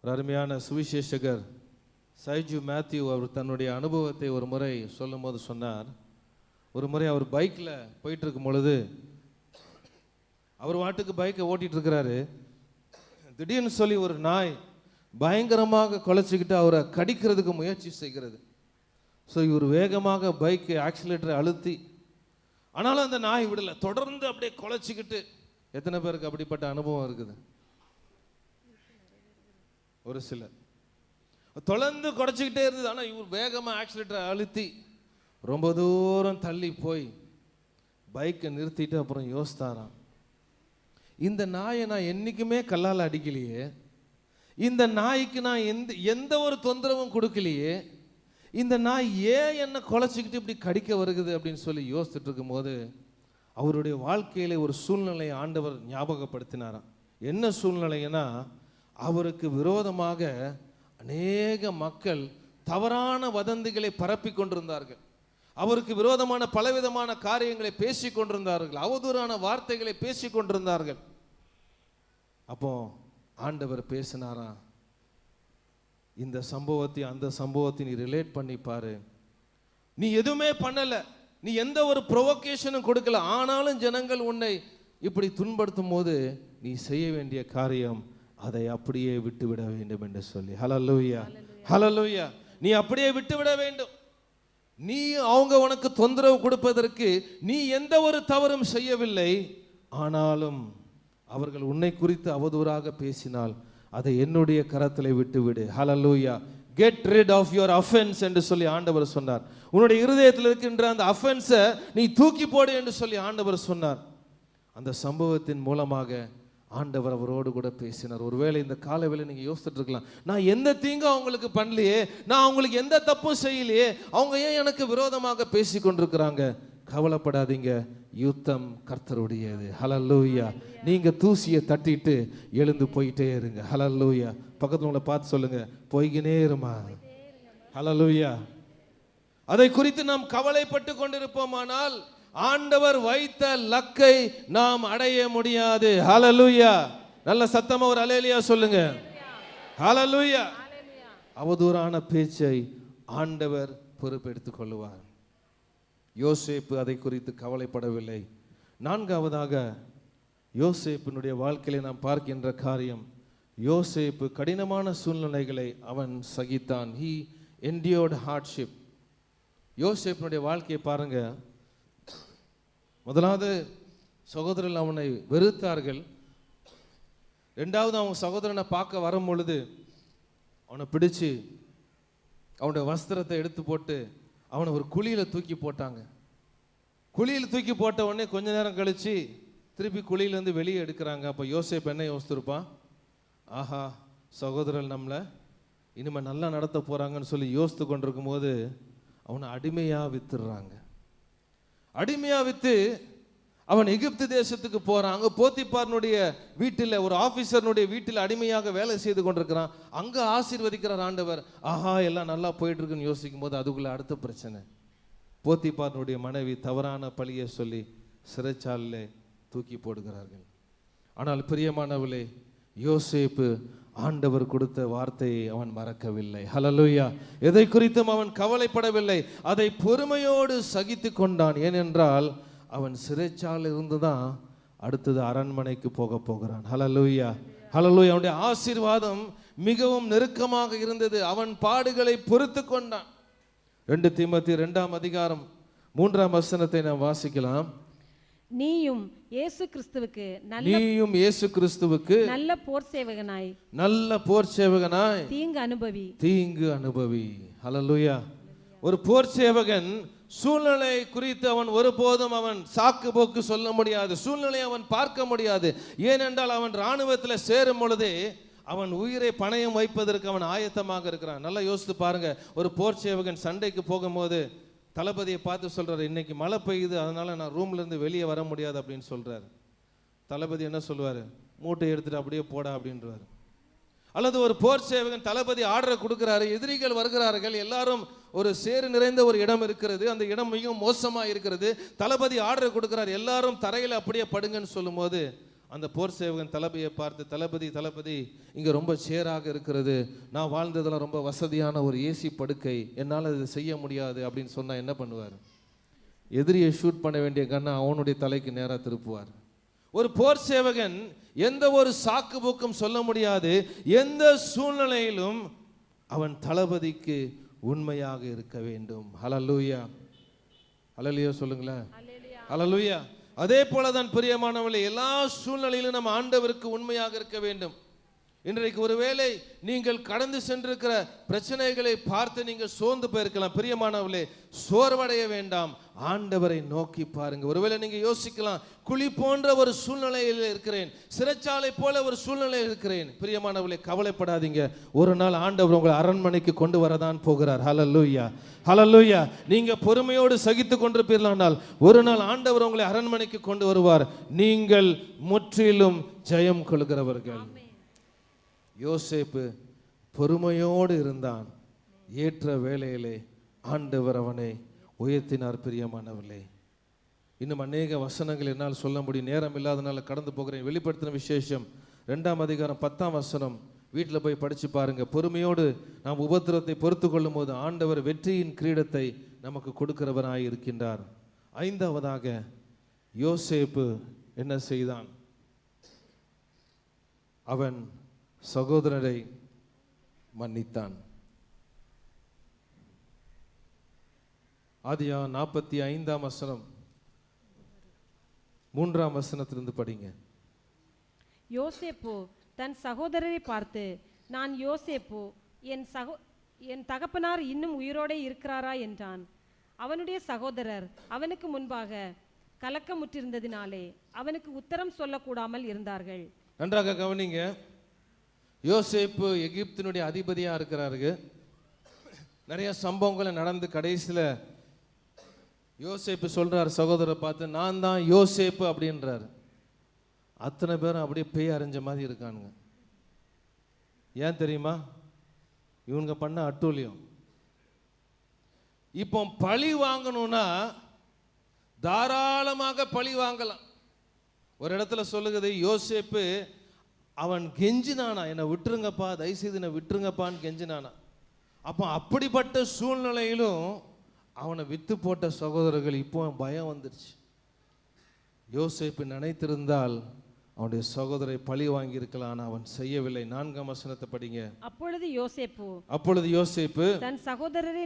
ஒரு அருமையான சுவிசேஷகர் சைஜு மேத்யூ அவர் தன்னுடைய அனுபவத்தை ஒரு முறை சொல்லும் போது சொன்னார். ஒரு முறை அவர் பைக்கில் போயிட்டு இருக்கும் பொழுது, அவர் வாட்டுக்கு பைக்கை ஓட்டிட்டு இருக்கிறாரு. திடீர்னு சொல்லி ஒரு நாய் பயங்கரமாக குலைச்சிக்கிட்டு அவரை கடிக்கிறதுக்கு முயற்சி செய்கிறது. ஸோ இவர் வேகமாக பைக்கு ஆக்சிலேட்டரை அழுத்தி, ஆனாலும் அந்த நாய் விடலை, தொடர்ந்து அப்படியே குலைச்சிக்கிட்டு. எத்தனை பேருக்கு அப்படிப்பட்ட அனுபவம் இருக்குது? ஒரு சிலர். தொடர்ந்து குறைச்சிக்கிட்டே இருந்தது. ஆனால் இவர் வேகமாக ஆக்சிலேட்டரை அழுத்தி ரொம்ப தூரம் தள்ளி போய் பைக்கை நிறுத்திட்டு அப்புறம் யோசித்தாராம், இந்த நாயை நான் என்றைக்குமே கல்லால் அடிக்கலையே, இந்த நாய்க்கு நான் எந்த ஒரு தொந்தரவும் கொடுக்கலையே, இந்த நாய் ஏன் என்ன குலைச்சிக்கிட்டு இப்படி கடிக்க வருகுது அப்படின்னு சொல்லி யோசிச்சுட்டு இருக்கும்போது அவருடைய வாழ்க்கையில ஒரு சூழ்நிலையை ஆண்டவர் ஞாபகப்படுத்தினாராம். என்ன சூழ்நிலைன்னா, அவருக்கு விரோதமாக அநேக மக்கள் தவறான வதந்திகளை பரப்பி கொண்டிருந்தார்கள். அவருக்கு விரோதமான பலவிதமான காரியங்களை பேசி கொண்டிருந்தார்கள், அவதூறான வார்த்தைகளை பேசி கொண்டிருந்தார்கள். அப்போ ஆண்டவர் பேசினாராம், இந்த சம்பவத்தை அந்த சம்பவத்தை நீ ரிலேட் பண்ணி பாரு. நீ எதுவுமே பண்ணல, நீ எந்த ஒரு ப்ரொவோகேஷனும் கொடுக்கல, ஆனாலும் ஜனங்கள் உன்னை இப்படி துன்படுத்தும் போது நீ செய்ய வேண்டிய காரியம் அதை அப்படியே விட்டுவிட வேண்டும் என்று சொல்லி. ஹல்லேலூயா, ஹல்லேலூயா. நீ அப்படியே விட்டுவிட வேண்டும். நீ அவங்க உனக்கு தொந்தரவு கொடுப்பதற்கு நீ எந்த ஒரு தவறும் செய்யவில்லை, ஆனாலும் அவர்கள் உன்னை குறித்து அவதூறாக பேசினால் அதை என்னுடைய கரத்திலே விட்டுவிடு. Hallelujah. Get rid of your offence என்று சொல்லி ஆண்டவர் சொன்னார். உன்னுடைய இருதயத்தில் இருக்கின்ற அந்த அஃபென்ஸை நீ தூக்கி போடு என்று சொல்லி ஆண்டவர் சொன்னார். அந்த சம்பவத்தின் மூலமாக ஆண்டவர் அவரோடு கூட பேசினார். ஒருவேளை இந்த காலவேளை நீங்க யோசிச்சுட்டு இருக்கலாம், நான் எந்த தீங்கும் அவங்களுக்கு பண்ணலையே, நான் அவங்களுக்கு எந்த தப்பும் செய்யலையே, அவங்க ஏன் எனக்கு விரோதமாக பேசி கொண்டிருக்கிறாங்க? கவலைப்படாதீங்க, யுத்தம் கர்த்தருடையது. ஹல்லேலூயா. நீங்க தூசியை தட்டிட்டு எழுந்து போயிட்டே இருங்க. ஹல்லேலூயா. பக்கத்துல உங்களை பார்த்து சொல்லுங்க, போய்கினே இருமா. ஹல்லேலூயா. அதை குறித்து நாம் கவலைப்பட்டு கொண்டிருப்போமானால் ஆண்டவர் வைத்த லக்கை நாம் அடைய முடியாது. ஹல்லேலூயா. நல்ல சத்தமா ஒரு அல்லேலூயா சொல்லுங்க. ஹல்லேலூயா. அவதூறான பேச்சை ஆண்டவர் பொறுப்பெடுத்துக் கொள்வார். யோசேப்பு அதை குறித்து கவலைப்படவில்லை. நான்காவதாக யோசேப்பினுடைய வாழ்க்கையில நாம் பார்க்கின்ற காரியம், யோசேப்பு கடினமான சூழ்நிலைகளை அவன் சகித்தான். he endured hardship. யோசேப்பினுடைய வாழ்க்கையை பாருங்க. முதலாவது சகோதரர்கள் அவனை வெறுத்தார்கள். ரெண்டாவது அவன் சகோதரனை பார்க்க வரும் பொழுது அவனை பிடிச்சு அவனுடைய வஸ்திரத்தை எடுத்து போட்டு அவனை ஒரு குழியில தூக்கி போட்டாங்க. குழியில் தூக்கி போட்ட உடனே கொஞ்ச நேரம் கழிச்சு திருப்பி குழியிலேருந்து வெளியே எடுக்கிறாங்க. அப்போ யோசேப்பு என்ன யோசித்திருப்பான்? ஆஹா, சகோதரர்கள் நம்மளை இனிமேல் நல்லா நடத்த போகிறாங்கன்னு சொல்லி யோசித்து கொண்டிருக்கும் போது அவனை அடிமையாக வித்துடுறாங்க. அடிமையாக விற்று அவன் எகிப்து தேசத்துக்கு போகிறான். அங்கே போத்திப்பாரனுடைய வீட்டில், ஒரு ஆஃபீஸர்னுடைய வீட்டில் அடிமையாக வேலை செய்து கொண்டிருக்கிறான். அங்கே ஆசீர்வதிக்கிறார் ஆண்டவர். ஆஹா, எல்லாம் நல்லா போயிட்டு இருக்குன்னு யோசிக்கும் போது அதுக்குள்ளே அடுத்த பிரச்சனை. போத்திப்பாரனுடைய மனைவி தவறான பழியை சொல்லி சிறைச்சாலையிலே தூக்கி போடுகிறார்கள். ஆனால் பிரியமானவர்களே, யோசேப்பு ஆண்டவர் கொடுத்த வார்த்தையை அவன் மறக்கவில்லை. ஹல்லேலூயா. எதை குறித்தும் அவன் கவலைப்படவில்லை, அதை பொறுமையோடு சகித்து கொண்டான். ஏனென்றால் அவன் சிறைச்சாலையில் இருந்து தான் அடுத்தது அரண்மனைக்கு போகிறான். ஹல்லேலூயா, ஹல்லேலூயா. அவனுடைய ஆசீர்வாதம் மிகவும் நெருக்கமாக இருந்தது. அவன் பாடுகளை பொறுத்து கொண்டான். 2 தீமோத்தேயு 2ஆம் அதிகாரம் 3ஆம் வசனத்தை நாம் வாசிக்கலாம். நீயும் இயேசு கிறிஸ்துவுக்கு நல்ல போர் சேவகனாய் தீங்கு அனுபவி. ஹல்லேலூயா. ஒரு போர் சேவகன் சூழ்நிலை குறித்து அவன் ஒருபோதும் அவன் சாக்கு போக்கு சொல்ல முடியாது, சூழ்நிலை அவன் பார்க்க முடியாது. ஏனென்றால் அவன் இராணுவத்தில் சேரும் பொழுதே அவன் உயிரை பணயம் வைப்பதற்கு அவன் ஆயத்தமாக இருக்கிறான். நல்லா யோசித்து பாருங்க. ஒரு போர் சேவகன் சண்டைக்கு போகும்போது தளபதியை பார்த்து சொல்றாரு, இன்னைக்கு மழை பெய்யுது, அதனால நான் ரூம்ல இருந்து வெளியே வர முடியாது அப்படின்னு சொல்றாரு. தளபதி என்ன சொல்லுவாரு? மூட்டை எடுத்துட்டு அப்படியே போடா அப்படின்றாரு. அல்லது ஒரு போர் சேவகன் தளபதி ஆர்டர் கொடுக்கிறாரு, எதிரிகள் வருகிறார்கள், எல்லாரும் ஒரு சேறு நிறைந்த ஒரு இடம் இருக்கிறது, அந்த இடம் மிகவும் மோசமா இருக்கிறது, தளபதி ஆர்டர் கொடுக்கிறார், எல்லாரும் தரையில் அப்படியே படுங்கன்னு சொல்லும் போது அந்த போர் சேவகன் தளபதியை பார்த்து, தளபதி இங்கே ரொம்ப சேராக இருக்கிறது, நான் வாழ்ந்ததெல்லாம் ரொம்ப வசதியான ஒரு ஏசி படுக்கை, என்னால் இதை செய்ய முடியாது அப்படின்னு சொன்னால் என்ன பண்ணுவார்? எதிரியை ஷூட் பண்ண வேண்டிய கண்ணை அவனுடைய தலைக்கு நேராக திருப்புவார். ஒரு போர் சேவகன் எந்த ஒரு சாக்கு போக்கும் சொல்ல முடியாது, எந்த சூழ்நிலையிலும் அவன் தளபதிக்கு உண்மையாக இருக்க வேண்டும். ஹல்லேலூயா, ஹல்லேலூயா சொல்லுங்களேன். ஹல்லேலூயா. அதே போலதான் பிரியமானவர்களே, எல்லா சூழ்நிலையிலும் நம்ம ஆண்டவருக்கு உண்மையாக இருக்க வேண்டும். இன்றைக்கு ஒருவேளை நீங்கள் கடந்து சென்றிருக்கிற பிரச்சனைகளை பார்த்து நீங்கள் சோர்ந்து போயிருக்கலாம். பிரியமானவர்களே, சோர்வடைய வேண்டாம், ஆண்டவரை நோக்கி பாருங்க. ஒருவேளை நீங்க யோசிக்கலாம், குழி போன்ற ஒரு சூழ்நிலையில் இருக்கிறேன், சிறைச்சாலை போல ஒரு சூழ்நிலையில் இருக்கிறேன். பிரியமானவர்களே, கவலைப்படாதீங்க, ஒரு நாள் ஆண்டவர் உங்களை அரண்மனைக்கு கொண்டு வரதான் போகிறார். ஹல்லேலூயா, ஹல்லேலூயா. நீங்க பொறுமையோடு சகித்து கொண்டிருப்பீர்களானால் ஒரு நாள் ஆண்டவர் உங்களை அரண்மனைக்கு கொண்டு வருவார். நீங்கள் முற்றிலும் ஜெயம் கொள்கிறவர்கள். யோசேப்பு பொறுமையோடு இருந்தான். ஏற்ற வேளையிலே ஆண்டவர் அவனை உயர்த்தினார். பிரியமானவர்களே, இன்னும் அநேக வசனங்கள் என்னால் சொல்ல முடியும், நேரம் இல்லாதனால கடந்து போகிறேன். வெளிப்படுத்தின விசேஷம் 2ஆம் அதிகாரம் 10ஆம் வசனம் வீட்டில் போய் படித்து பாருங்க. பொறுமையோடு நாம் உபத்திரத்தை பொறுத்து கொள்ளும் போது ஆண்டவர் வெற்றியின் கிரீடத்தை நமக்கு கொடுக்கிறவராய் இருக்கின்றார். ஐந்தாவதாக யோசேப்பு என்ன செய்தான்? அவன் சகோதரரை மன்னித்தான். ஆதியாகமம் 45ஆம் வசனம் 3ஆம் வசனத்திலிருந்து படிங்க. யோசேப்பு தன் சகோதரரை பார்த்து, நான் யோசேப்பு, என் தகப்பனார் இன்னும் உயிரோடே இருக்கிறாரா என்றான். அவனுடைய சகோதரர் அவனுக்கு முன்பாக கலக்கமுற்றிருந்ததினாலே அவனுக்கு உத்தரம் சொல்லக்கூடாமல் இருந்தார்கள். நன்றாக கவனிங்க. யோசேப்பு எகிப்தினுடைய அதிபதியா இருக்கிறாரு. நிறைய சம்பவங்களை நடந்து கடைசியில் யோசேப்பு சொல்றார் சகோதரரை பார்த்து, நான் தான் யோசேப்பு அப்படின்றார். அத்தனை பேரும் அப்படியே பேய் அறிஞ்ச மாதிரி இருக்கானுங்க. ஏன் தெரியுமா? இவங்க பண்ண அட்டூழியம். இப்போ பழி வாங்கணும்னா தாராளமாக பழி வாங்கலாம். ஒரு இடத்துல சொல்லுகிறது, யோசேப்பு அவன் கெஞ்சினானா, என்னை விட்டுருங்கப்பா, தயவுசெய்து என்னை விட்டுருங்கப்பான்னு கெஞ்சினானா. அப்போ அப்படிப்பட்ட சூழ்நிலையிலும் அவனை வித்து போட்ட சகோதரர்கள் இப்போ பயம் வந்துருச்சு. யோசேப்பு நினைத்திருந்தால் அவனுடைய சகோதரை பழி வாங்கி இருக்கலாம், ஆனால் அவன் செய்யவில்லை. 4ஆம் வசனத்தை படிங்க. அப்பொழுது யோசேப்பு தன் சகோதரரை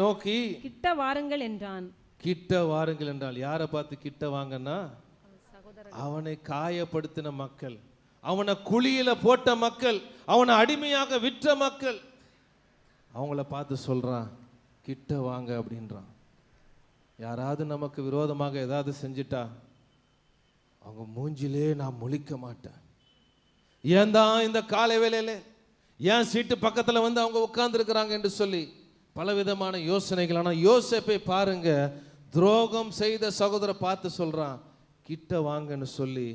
நோக்கி கிட்ட வாருங்கள் என்றான். கிட்ட வாருங்கள் என்றால் யாரை பார்த்து கிட்ட வாங்கன்னா, அவனை காயப்படுத்தின மக்கள், அவனை குழியில போட்ட மக்கள், அவனை அடிமையாக விற்ற மக்கள், அவங்கள பார்த்து சொல்றான் கிட்ட வாங்க அப்படின்றான். யாராவது நமக்கு விரோதமாக ஏதாவது செஞ்சிட்டா அவங்க மூஞ்சிலே நான் முழிக்க மாட்டேன். ஏன் தான் இந்த காலை வேளையில ஏன் சீட்டு பக்கத்தில் வந்து அவங்க உட்கார்ந்து இருக்கிறாங்க என்று சொல்லி பலவிதமான யோசனைகள். ஆனால் யோசேப்பை பாருங்க, துரோகம் செய்த சகோதரரை பார்த்து சொல்றான் கிட்ட வாங்கன்னு சொல்லி.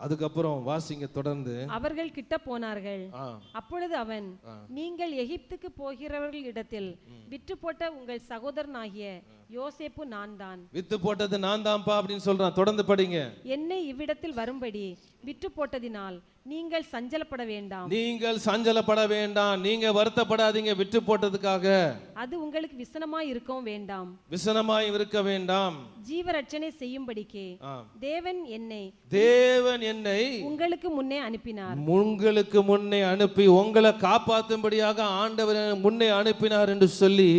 அதுக்கப்புறம் வாசிங்க தொடர்ந்து. அவர்கள் கிட்ட போனார்கள். அப்பொழுது அவன், நீங்கள் எகிப்துக்கு போகிறவர்கள் இடத்தில் விற்று போட்ட உங்கள் சகோதரனாகிய யோசேப்பு நான் தான். வித்து போட்டது நான் தான்ப்பா அப்படின்னு சொல்றான். தொடர்ந்து படிங்க. என்னை இவ்விடத்தில் வரும்படி விற்று போட்டதினால் நீங்கள் சஞ்சலப்பட வேண்டாம். நீங்கள் சஞ்சலப்பட வேண்டாம், நீங்க வருத்தப்படாதீங்க. விற்று போட்டதுக்காக அது உங்களுக்கு விசனமாய் இருக்கவும் வேண்டாம், விசனமாய் இருக்க வேண்டாம். ஜீவரட்சணை செய்யும்படிக்கு தேவன் என்னை உங்களுக்கு முன்னே அனுப்பினார். உங்களுக்கு முன்னே அனுப்பி உங்களை காப்பாற்றும்படியாக ஆண்டவர் முன்னே அனுப்பினார் என்று சொல்லி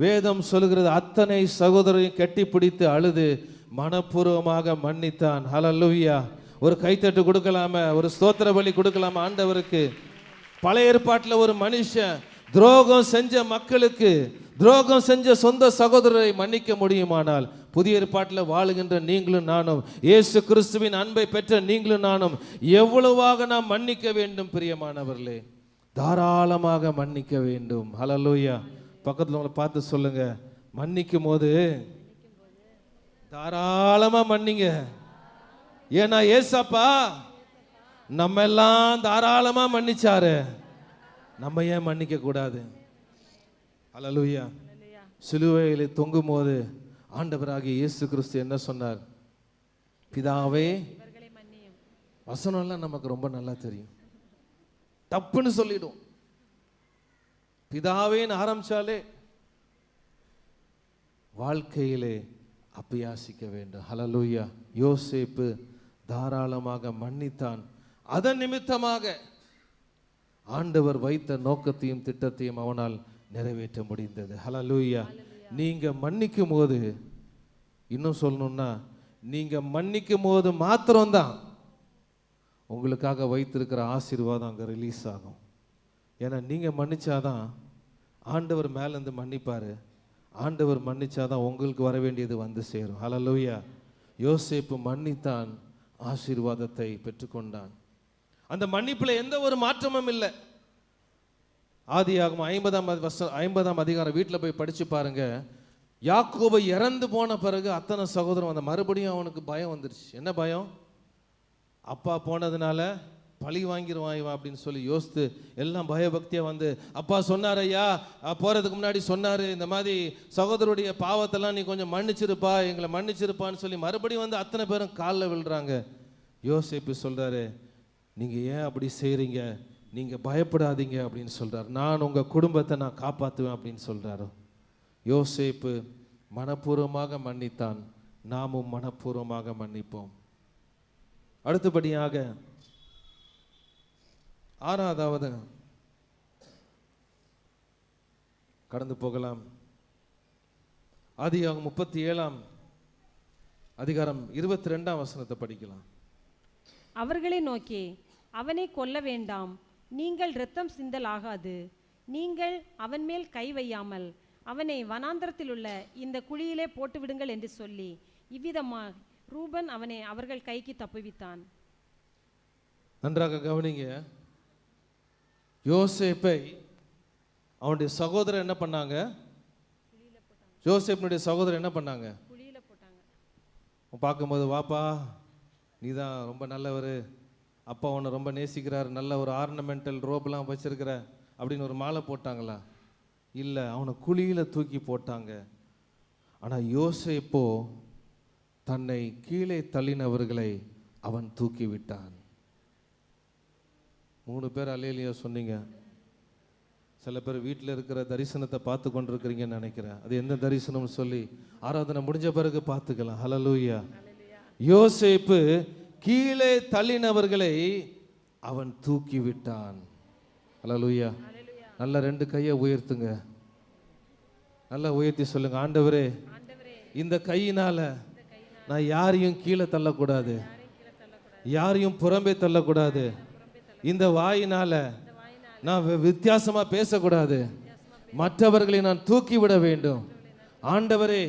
வேதம் சொல்கிறது. அத்தனை சகோதரரையும் கட்டி பிடித்து அழுது மனப்பூர்வமாக மன்னித்தான். ஹல்லேலூயா. ஒரு கைத்தட்டு கொடுக்கலாம, ஒரு ஸ்தோத்திர பலி கொடுக்கலாம ஆண்டவருக்கு. பழைய ஏற்பாட்டில் ஒரு மனுஷன் துரோகம் செஞ்ச மக்களுக்கு, துரோகம் செஞ்ச சொந்த சகோதரரை மன்னிக்க முடியுமானால், புதிய ஏற்பாட்டில் வாழுகின்ற நீங்களும் நானும், இயேசு கிறிஸ்துவின் அன்பை பெற்ற நீங்களும் நானும் எவ்வளவாக நாம் மன்னிக்க வேண்டும் பிரியமானவர்களே. தாராளமாக மன்னிக்க வேண்டும். ஹல்லேலூயா. பக்கத்தில் உங்களை பார்த்து சொல்லுங்க, மன்னிக்கும் போது தாராளமா மன்னிங்க. ஏன்னா ஏசப்பா நம்ம எல்லாம் தாராளமா மன்னிச்சாரு, நம்ம ஏன் மன்னிக்க கூடாது? ஹல்லேலூயா. சிலுவையிலே தொங்கும் போது ஆண்டவராகிய இயேசு கிறிஸ்து என்ன சொன்னார்? பிதாவே, வசனம்லாம் நமக்கு ரொம்ப நல்லா தெரியும், தப்புன்னு சொல்லிடும். பிதாவேன்னு ஆரம்பிச்சாலே வாழ்க்கையிலே அபியாசிக்க வேண்டும். ஹல்லேலூயா. யோசேப்பு தாராளமாக மன்னித்தான். அதன் நிமித்தமாக ஆண்டவர் வைத்த நோக்கத்தையும் திட்டத்தையும் அவனால் நிறைவேற்ற முடிந்தது. ஹல்லேலூயா. நீங்க மன்னிக்கும் போது, இன்னும் சொல்லணும்னா, நீங்க மன்னிக்கும் போது மாத்திரம்தான் உங்களுக்காக வைத்திருக்கிற ஆசீர்வாதம் அங்கே ரிலீஸ் ஆகும். ஏன்னா நீங்க மன்னிச்சாதான் ஆண்டவர் மேலேருந்து மன்னிப்பாரு, ஆண்டவர் மன்னிச்சாதான் உங்களுக்கு வர வேண்டியது வந்து சேரும். ஹல்லேலூயா. யோசேப்பு மன்னித்தான், ஆசீர்வாதத்தை பெற்றுக்கொண்டான். அந்த மன்னிப்புல எந்த ஒரு மாற்றமும் இல்லை. ஆதியாகமம் 50ஆம் அதிகாரம் வீட்டில் போய் படிச்சு பாருங்க. யாக்கோபு இறந்து போன பிறகு அத்தனை சகோதரன் அந்த மறுபடியும் அவனுக்கு பயம் வந்துருச்சு. என்ன பயம்? அப்பா போனதுனால பழி வாங்கிடுவான் இவன் அப்படின்னு சொல்லி யோசித்து எல்லாம் பயபக்தியாக வந்து, அப்பா சொன்னார், ஐயா போகிறதுக்கு முன்னாடி சொன்னார், இந்த மாதிரி சகோதரருடைய பாவத்தெல்லாம் நீ கொஞ்சம் மன்னிச்சிருப்பா, எங்களை மன்னிச்சிருப்பான்னு சொல்லி மறுபடியும் வந்து அத்தனை பேரும் காலில் விழுறாங்க. யோசேப்பு சொல்கிறாரு, நீங்கள் ஏன் அப்படி செய்கிறீங்க, நீங்கள் பயப்படாதீங்க அப்படின்னு சொல்கிறார். நான் உங்கள் குடும்பத்தை நான் காப்பாற்றுவேன் அப்படின்னு சொல்கிறாரு. யோசேப்பு மனப்பூர்வமாக மன்னித்தான், நாமும் மனப்பூர்வமாக மன்னிப்போம். அடுத்தபடியாக ஆறாவது கடந்து போகலாம். ஆதியாகமம் 37 அதிகாரம் 22 வசனத்தை படிக்கலாம். அவர்களை நோக்கி, அவனை கொல்ல வேண்டாம், நீங்கள் இரத்தம் சிந்தல் ஆகாது, நீங்கள் அவன் மேல் கை வையாமல் அவனை வனாந்தரத்தில் உள்ள இந்த குழியிலே போட்டு விடுங்கள் என்று சொல்லி, இவ்விதமாக ரூபன் அவனை அவர்கள் கைக்கு தப்புவித்தான். நன்றாக கவனிங்க. யோசேப்பை அவனுடைய சகோதரர் என்ன பண்ணாங்க? யோசேப்பினுடைய சகோதரர் என்ன பண்ணாங்க? குழியில போட்டாங்க. பார்க்கும்போது, வாப்பா நீ தான் ரொம்ப நல்லவர், அப்பா உன்னை ரொம்ப நேசிக்கிறார், நல்ல ஒரு ஆர்னமெண்டல் ரோப்லாம் வச்சிருக்கிற அப்படின்னு ஒரு மாலை போட்டாங்களா? இல்லை, அவனை குழியில் தூக்கி போட்டாங்க. ஆனால் யோசேப்போ தன்னை கீழே தள்ளினவர்களை அவன் தூக்கி விட்டான். 3 பேர் அல்லேலூயா சொன்னீங்க. சில பேர் வீட்டில் இருக்கிற தரிசனத்தை பார்த்து கொண்டிருக்கிறீங்கன்னு நினைக்கிறேன். அது எந்த தரிசனம்னு சொல்லி ஆராதனை முடிஞ்ச பிறகு பார்த்துக்கலாம். ஹல்லேலூயா. யோசேப்பு கீழே தள்ளினவர்களை அவன் தூக்கி விட்டான். ஹல்லேலூயா. நல்ல 2 கையை உயர்த்துங்க, நல்லா உயர்த்தி சொல்லுங்க, ஆண்டவரே இந்த கையினால நான் யாரையும் கீழே தள்ளக்கூடாது, யாரையும் புறம்பே தள்ளக்கூடாது, இந்த வாயினால நான் வித்தியாசமா பேசக்கூடாது, மற்றவர்களை நான் தூக்கி விட வேண்டும். ஆண்டவரே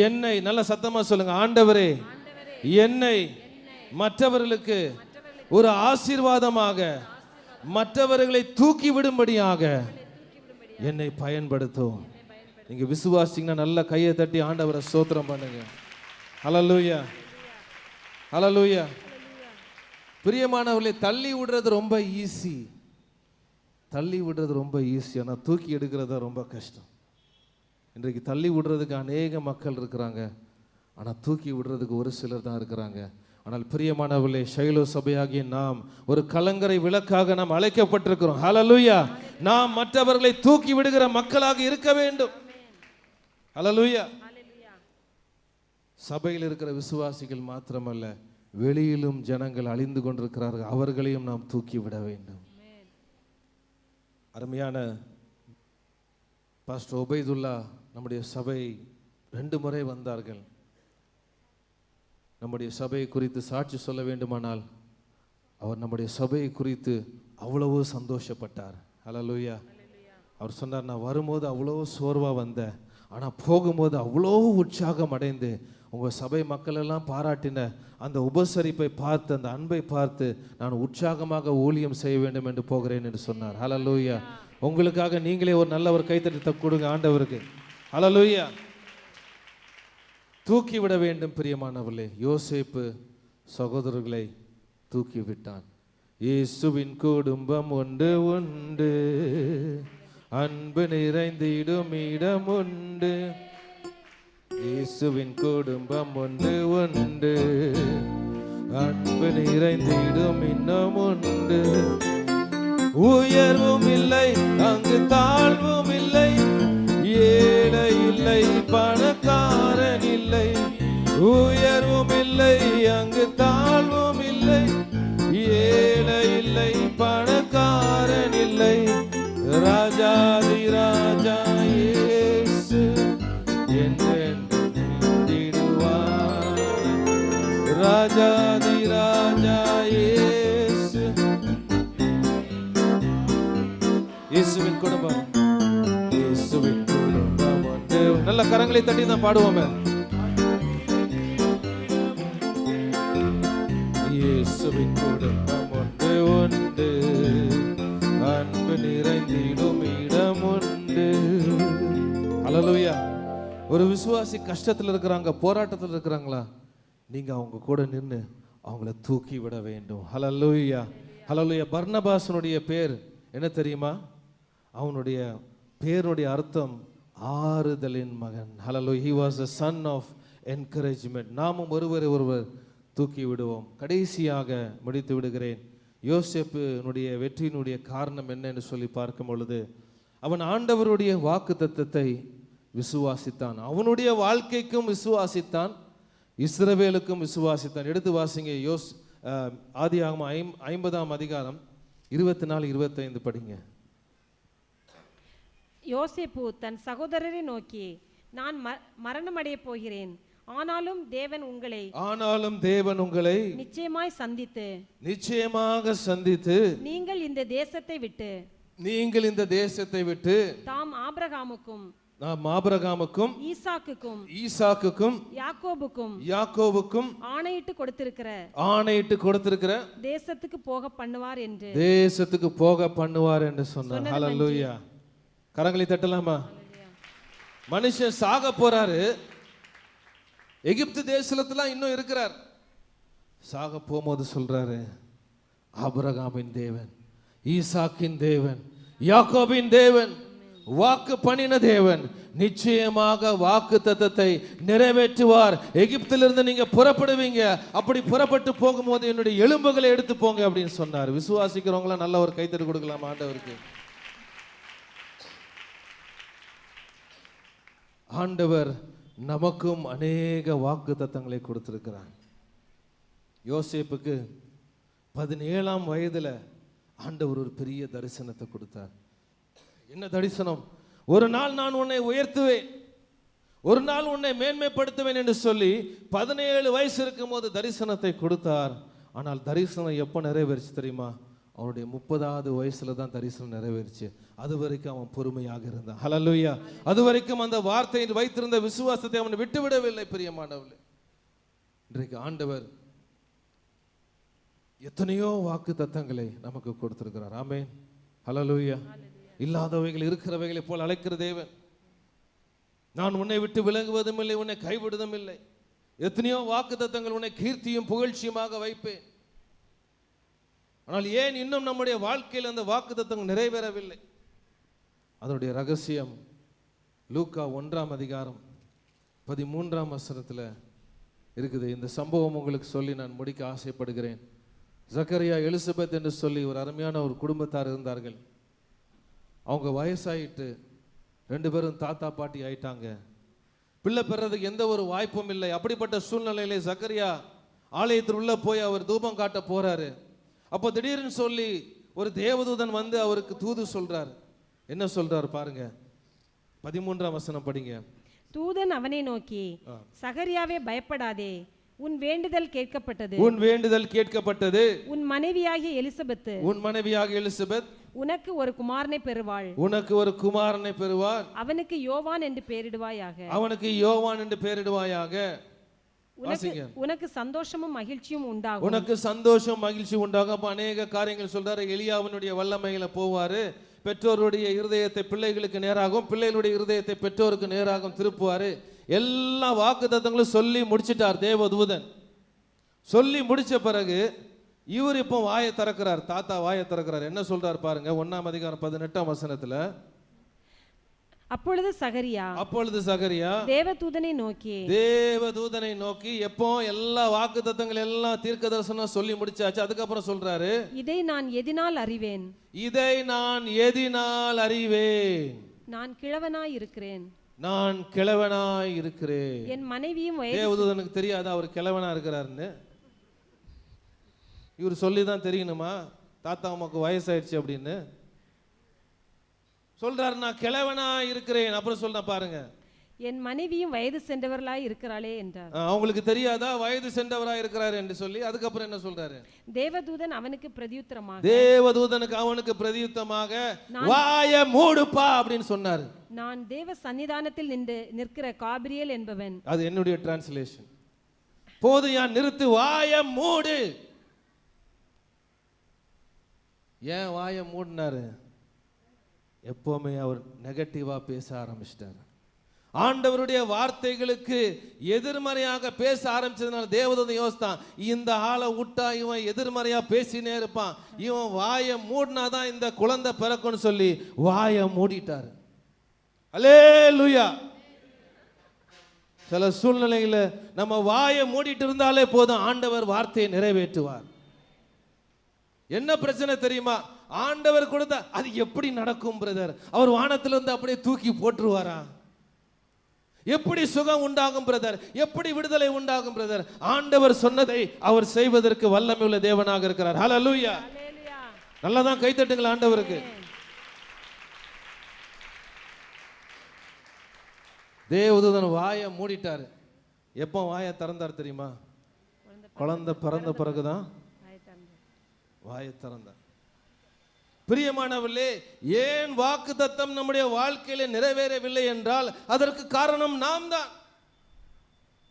என்னை, நல்ல சத்தமா சொல்லுங்க, ஆண்டவரே என்னை மற்றவர்களுக்கு ஒரு ஆசீர்வாதமாக, மற்றவர்களை தூக்கி விடும்படியாக என்னை பயன்படுத்தும். நீங்க விசுவாசிங்கன்னா நல்ல கையை தட்டி ஆண்டவரை ஸ்தோத்திரம் பண்ணுங்க. ஹல்லேலூயா, ஹல்லேலூயா. பிரியமானவர்களை, தள்ளி விடுறது ரொம்ப ஈஸி, தள்ளி விடுறது ரொம்ப ஈஸி, ஆனால் தூக்கி எடுக்கிறது ரொம்ப கஷ்டம். இன்றைக்கு தள்ளி விடுறதுக்கு அநேக மக்கள் இருக்கிறாங்க, ஆனால் தூக்கி விடுறதுக்கு ஒரு சிலர் தான் இருக்கிறாங்க. ஆனால் பிரியமானவர்களே, ஷைலோ சபையாகிய நாம் ஒரு கலங்கரை விளக்காக நாம் அழைக்கப்பட்டிருக்கிறோம். ஹல்லேலூயா. நாம் மற்றவர்களை தூக்கி விடுகிற மக்களாக இருக்க வேண்டும். ஹல்லேலூயா. சபையில் இருக்கிற விசுவாசிகள் மாத்திரமல்ல, வெளியிலும் ஜனங்கள் அழிந்து கொண்டிருக்கிறார்கள், அவர்களையும் நாம் தூக்கி விட வேண்டும். அருமையான பாஸ்டர் உபைதுல்லா நம்முடைய சபை 2 முறை வந்தார்கள். நம்முடைய சபையை குறித்து சாட்சி சொல்ல வேண்டுமானால் அவர் நம்முடைய சபையை குறித்து அவ்வளவோ சந்தோஷப்பட்டார். ஹல்லேலூயா. அவர் சொன்னார், நான் வரும்போது அவ்வளோ சோர்வாக வந்தேன், ஆனால் போகும்போது அவ்வளோ உற்சாகம் அடைந்து உங்கள் சபை மக்கள் எல்லாம் பாராட்டின அந்த உபசரிப்பை பார்த்து, அந்த அன்பை பார்த்து நான் உற்சாகமாக ஊழியம் செய்ய வேண்டும் என்று போகிறேன் என்று சொன்னார். ஹல்லேலூயா. உங்களுக்காக நீங்களே ஒரு நல்ல ஒரு கைத்தட்டத்தை கொடுங்க ஆண்டவருக்கு. ஹல்லேலூயா. தூக்கி விட வேண்டும் பிரியமானவர்களே. யோசேப்பு சகோதரர்களை தூக்கி விட்டான். இயேசுவின் குடும்பம் ஒன்று உண்டு, அன்பு நிறைந்திடும் இடம் உண்டு. இயேசுவின் குடும்பம் ஒன்று உண்டு, அன்பு நிறைந்திடும் இன்னும் உண்டு. உயர்வும் இல்லை அங்கு தாழ்வும் இல்லை, ஏழை இல்லை பணக்காரன் இல்லை. உயர்வும் இல்லை அங்கு தாழ்வும் இல்லை, ஏழை இல்லை பணக்காரன் இல்லை. ராஜாதி ராஜா இயேசு என்றென்றும் நீடிடுவார். ராஜாதி ராஜா இயேசு. இயேசுவின் குடும்பம், இயேசுவின் குடும்பம் ஒன்று. நல்ல கரங்களை தட்டி தான் பாடுவோமே. இயேசுவின் குடும்பம் ஒன்று உண்டு, அன்பு நிறைந்திடும் இடம் உண்டு. ஹல்லேலூயா. ஒரு விசுவாசி கஷ்டத்தில் இருக்கிறாங்க, போராட்டத்தில் இருக்கிறாங்களா, நீங்க அவங்க கூட நின்று அவங்கள தூக்கி விட வேண்டும். ஹல்லேலூயா, ஹல்லேலூயா. பர்னபாசனுடைய பேர் என்ன தெரியுமா? அவனுடைய பேருடைய அர்த்தம் ஆறுதலின் மகன். ஹல்லேலூயா. he was a son of encouragement. நாமும் ஒருவரை ஒருவர் தூக்கி விடுவோம். கடைசியாக முடித்து விடுகிறேன். யோசேப்பினுடைய வெற்றியினுடைய காரணம் என்னன்னு சொல்லி பார்க்கும் பொழுது, அவன் ஆண்டவருடைய வாக்குத்தத்தத்தை விசுவாசித்தான். அவனுடைய வாழ்க்கைக்கும் விசுவாசித்தான், இஸ்ரவேலுக்கும் விசுவாசித்தான். எடுத்து வாசிங்க, ஆதியாகமம் 50ஆம் அதிகாரம் 24-25 படிங்க. யோசேப்பு தன் சகோதரரை நோக்கி, நான் மரணமடைய போகிறேன், ஆனாலும் தேவன் உங்களை நிச்சயமாக சந்தித்து நீங்கள் இந்த தேசத்தை விட்டு தாம் ஆபிரகாமுக்கும் ஈசாக்குக்கும் யாக்கோபுக்கும் ஆணையிட்டு கொடுத்திருக்கிற தேசத்துக்கு போக பண்ணுவார் என்று சொன்னார். ஹல்லேலூயா. கரங்களை தட்டலாமா? மனுஷன் சாக போறாரு. எகிப்து தேசத்துல இன்னும் இருக்கிறார். சாக போகும்போது சொல்றாரு, ஆபிரகாமின் தேவன், ஈசாக்கின் தேவன், யாக்கோபின் தேவன், வாக்கு பண்ணின தேவன் நிச்சயமாக வாக்கு தத்தத்தை நிறைவேற்றுவார். எகிப்திலிருந்து நீங்க புறப்படுவீங்க, அப்படி புறப்பட்டு போகும்போது என்னுடைய எலும்புகளை எடுத்து போங்க அப்படின்னு சொன்னார். விசுவாசிக்கிறவங்களாம் நல்ல ஒரு கைத்தறி கொடுக்கலாம் ஆண்டவருக்கு. ஆண்டவர் நமக்கும் அநேக வாக்கு தத்தங்களை கொடுத்திருக்கிறார். யோசேப்புக்கு 17ஆம் வயதுல ஆண்டவர் ஒரு பெரிய தரிசனத்தை கொடுத்தார். என்ன தரிசனம்? ஒரு நாள் நான் உன்னை உயர்த்துவேன், ஒரு நாள் உன்னை மேன்மைப்படுத்துவேன் என்று சொல்லி 17 வயசு இருக்கும் போது தரிசனத்தை கொடுத்தார். ஆனால் தரிசனம் எப்போ நிறைவேறிச்சு தெரியுமா? அவனுடைய 30வது வயசுல தான் தரிசனம் நிறைவேறிச்சு. அது வரைக்கும் அவன் பொறுமையாக இருந்தான். ஹல்லேலூயா. அது வரைக்கும் அந்த வார்த்தையில் வைத்திருந்த விசுவாசத்தை அவன் விட்டுவிடவில்லை. பிரியமானவர்களே, இன்றைக்கு ஆண்டவர் எத்தனையோ வாக்கு தத்தங்களை நமக்கு கொடுத்திருக்கிறார். ஆமென். ஹல்லேலூயா. இல்லாதவைகள் இருக்கிறவைகளை போல் அழைக்கிற தேவன். நான் உன்னை விட்டு விலகுவதும் இல்லை, உன்னை கைவிடுவதும் இல்லை. எத்தனையோ வாக்கு தத்தங்கள், உன்னை கீர்த்தியும் புகழ்ச்சியுமாக வைப்பேன். ஆனால் ஏன் இன்னும் நம்முடைய வாழ்க்கையில் அந்த வாக்கு தத்தங்கள் நிறைவேறவில்லை? அதனுடைய ரகசியம் லூக்கா 1ஆம் அதிகாரம் 13ஆம் வசனத்தில் இருக்குது. இந்த சம்பவம் உங்களுக்கு சொல்லி நான் முடிக்க ஆசைப்படுகிறேன். ஜக்கரியா, எலிசபெத் என்று சொல்லி ஒரு அருமையான ஒரு குடும்பத்தார் இருந்தார்கள். அவங்க வயசாயிட்டு 2 பேரும் தாத்தா பாட்டி ஆயிட்டாங்க. பிள்ளை பெறதுக்கு எந்த ஒரு வாய்ப்பும் இல்லை. அப்படிப்பட்ட சூழ்நிலையிலே ஜக்கரியா ஆலயத்தில் உள்ள போய் அவர் தூபம் காட்ட போறாரு. அப்போ திடீர்னு சொல்லி ஒரு தேவதூதன் வந்து அவருக்கு தூது சொல்றார். என்ன சொல்றாரு பாருங்க, 13ஆம் வசனம் படிங்க. தூதன் அவனை நோக்கி, சகரியாவே பயப்படாதே, உன் வேண்டுதல் கேட்கப்பட்டது. உன் மனைவியாகிய எலிசபெத் உனக்கு ஒரு குமாரனை பெறுவாள். அவனுக்கு யோவான் என்று பெயரிடுவாயாக. உனக்கு சந்தோஷமும் மகிழ்ச்சியும் உண்டாகும். அப்ப அநேக காரியங்கள் சொல்றாரு. எலியாவினுடைய வல்லமையில போவாரு. பெற்றோருடைய இருதயத்தை பிள்ளைகளுக்கு நேராகும், பிள்ளைகளுடைய இருதயத்தை பெற்றோருக்கு நேராகும் திருப்புவாரு. எல்லா வாக்கு தத்தங்களும் சொல்லி முடிச்சிட்டார் தேவதூதன். சொல்லி முடிச்ச பிறகு இவர் இப்போ வாயை திறக்கிறார். தாத்தா வாயை திறக்கிறார். என்ன சொல்றார் பாருங்க, 1ஆம் அதிகாரம் 18ஆம் வசனத்துல. அப்பொழுது சகரியா தேவதூதனை நோக்கி எப்போ எல்லா வாக்கு தத்தங்கள் எல்லாம் தீர்க்க தரிசனம் சொல்லி முடிச்சாச்சு. அதுக்கப்புறம் சொல்றாரு, இதை நான் எதினால் அறிவேன். நான் கிழவனாய் இருக்கிறேன். என் மனைவியும் தேவதூதனுக்கு தெரியாது அவர் கிழவனா இருக்கிறாருன்னு. இவர் சொல்லிதான் தெரியணுமா தாத்தா அம்மாக்கு வயசாயிடுச்சு அப்படின்னு சொல்றாரு. நான் கிழவனா இருக்கிறேன். அப்புறம் சொல்ற பாருங்க, என் மனைவியும் வயது சென்றவர்களாய் இருக்கிறாளே என்றார். அவங்களுக்கு தெரியாதா வயது சென்றவராய் இருக்கிறார் என்று சொல்லி. அதுக்கப்புறம் என்ன சொல்றாரு? தேவதூதனுக்கு அவனுக்கு பிரதியுத்தரமாக வாய மூடுப்பா அப்படின்னு சொன்னாரு. நான் தேவ சன்னிதானத்தில் நிற்கிற காபிரியேல் என்பவன். அது என்னுடைய டிரான்ஸ்லேஷன். போது யான் நிறுத்து, வாய மூடு. ஏன் வாய மூடினாரு? எப்பவுமே அவர் நெகட்டிவா பேச ஆரம்பிச்சிட்டார். ஆண்டவருடைய வார்த்தைகளுக்கு எதிர்மறையாக பேச ஆரம்பிச்சதுனால தேவதூதன் யோசித்தான், இந்த ஆளை விட்டா இவன் எதிர்மறையா பேசினே இருப்பான், இவன் வாயை மூடினாதான் இந்த குழந்தை பிறக்கும்னு சொல்லி வாயை மூடிட்டார். அல்லேலூயா. சில சூழ்நிலையில நம்ம வாயை மூடிட்டு இருந்தாலே போதும், ஆண்டவர் வார்த்தையை நிறைவேற்றுவார். என்ன பிரச்சனை தெரியுமா? ஆண்டவர் கொடுத்த அது எப்படி நடக்கும் பிரதர்? அவர் வானத்திலிருந்து அப்படியே தூக்கி போட்டுருவாரா? எப்படி சுகம் உண்டாகும் பிரதர், எப்படி விடுதலை உண்டாகும் பிரதர்? ஆண்டவர் சொன்னதை அவர் செய்வதற்கு வல்லமை உள்ள தேவனாக இருக்கிறார். ஹல்லேலூயா. நல்லா தான் கை தட்டுங்கள் ஆண்டவருக்கு. தேவதூதன் வாயை மூடிட்டாரு. எப்போ வாயை திறந்தார் தெரியுமா? குழந்தை பிறந்த பிறகுதான் வாயை திறந்தார். பிரியமானவர்களே, ஏன் வாக்குத்தத்தம் நம்முடைய வாழ்க்கையில நிறைவேறவில்லை என்றால் அதற்கு காரணம் நாம் தான்.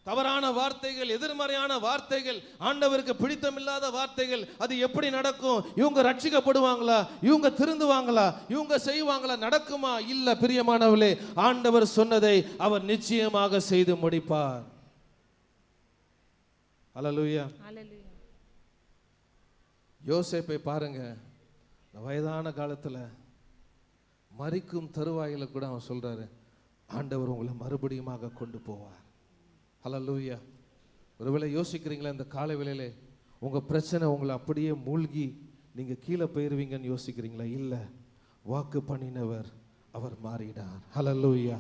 தவறான வார்த்தைகள், எதிர்மறையான வார்த்தைகள், ஆண்டவருக்கு பிடித்தமில்லாத வார்த்தைகள். அது எப்படி நடக்கும்? இவங்க ரட்சிக்கப்படுவாங்களா? இவங்க திருந்துவாங்களா? இவங்க செய்வாங்களா? நடக்குமா? இல்ல பிரியமானவர்களே, ஆண்டவர் சொன்னதை அவர் நிச்சயமாக செய்து முடிப்பார். ஹல்லேலூயா. யோசேப்பை பாருங்க, வயதான காலத்துல மரிக்கும் தருவாயில கூட அவன் சொல்றாரு, ஆண்டவர் உங்களை மறுபடியுமாக கொண்டு போவார். ஹல்லேலூயா. ஒருவேளை யோசிக்கிறீங்களா, இந்த காலை வேளையிலே உங்க பிரச்சனை உங்களை அப்படியே மூழ்கி நீங்க கீழே போயிருவீங்கன்னு யோசிக்கிறீங்களா? இல்ல, வாக்கு பண்ணினவர் அவர் மாறினார். ஹல்லேலூயா.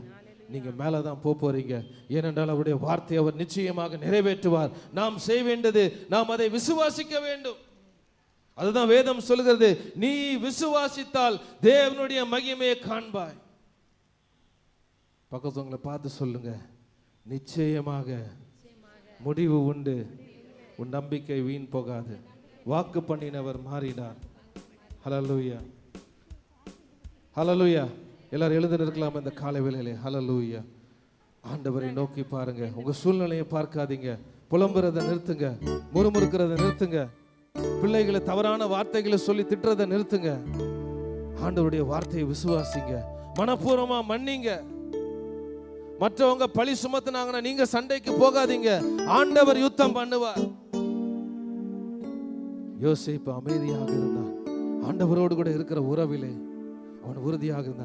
நீங்க மேல தான் போறீங்க. ஏனென்றால் அவருடைய வார்த்தை அவர் நிச்சயமாக நிறைவேற்றுவார். நாம் செய்ய வேண்டியது, நாம் அதை விசுவாசிக்க வேண்டும். அதுதான் வேதம் சொல்கிறது, நீ விசுவாசித்தால் தேவனுடைய மகிமையை காண்பாய். பக்கத்தவங்களை பார்த்து சொல்லுங்க, நிச்சயமாக முடிவு உண்டு, உன் நம்பிக்கை வீண் போகாது. வாக்கு பண்ணினவர் மாறினார். ஹல்லேலூயா. ஹல்லேலூயா. எல்லாரும் எழுந்து நிற்கலாம் இந்த காலை வேளையிலே. ஹல்லேலூயா. ஆண்டவரை நோக்கி பாருங்க. உங்க சூழ்நிலையை பார்க்காதீங்க. புலம்புறதை நிறுத்துங்க, முறுமுறுக்கிறத நிறுத்துங்க, பிள்ளைகளை தவறான வார்த்தைகளை சொல்லி திட்டுறதை நிறுத்துங்க. ஆண்டவருடைய வார்த்தையை விசுவாசிங்க, மனப்பூர்வமா மன்னிங்க. மற்றவங்க பழி சுமத்துனாங்கன்னா நீங்க சண்டைக்கு போகாதீங்க, ஆண்டவர் யுத்தம் பண்ணுவார். யோசேப்பு அமைதியாக இருந்தான். ஆண்டவரோடு கூட இருக்கிற உறவிலே அவன் உறுதியாக இருந்தான்.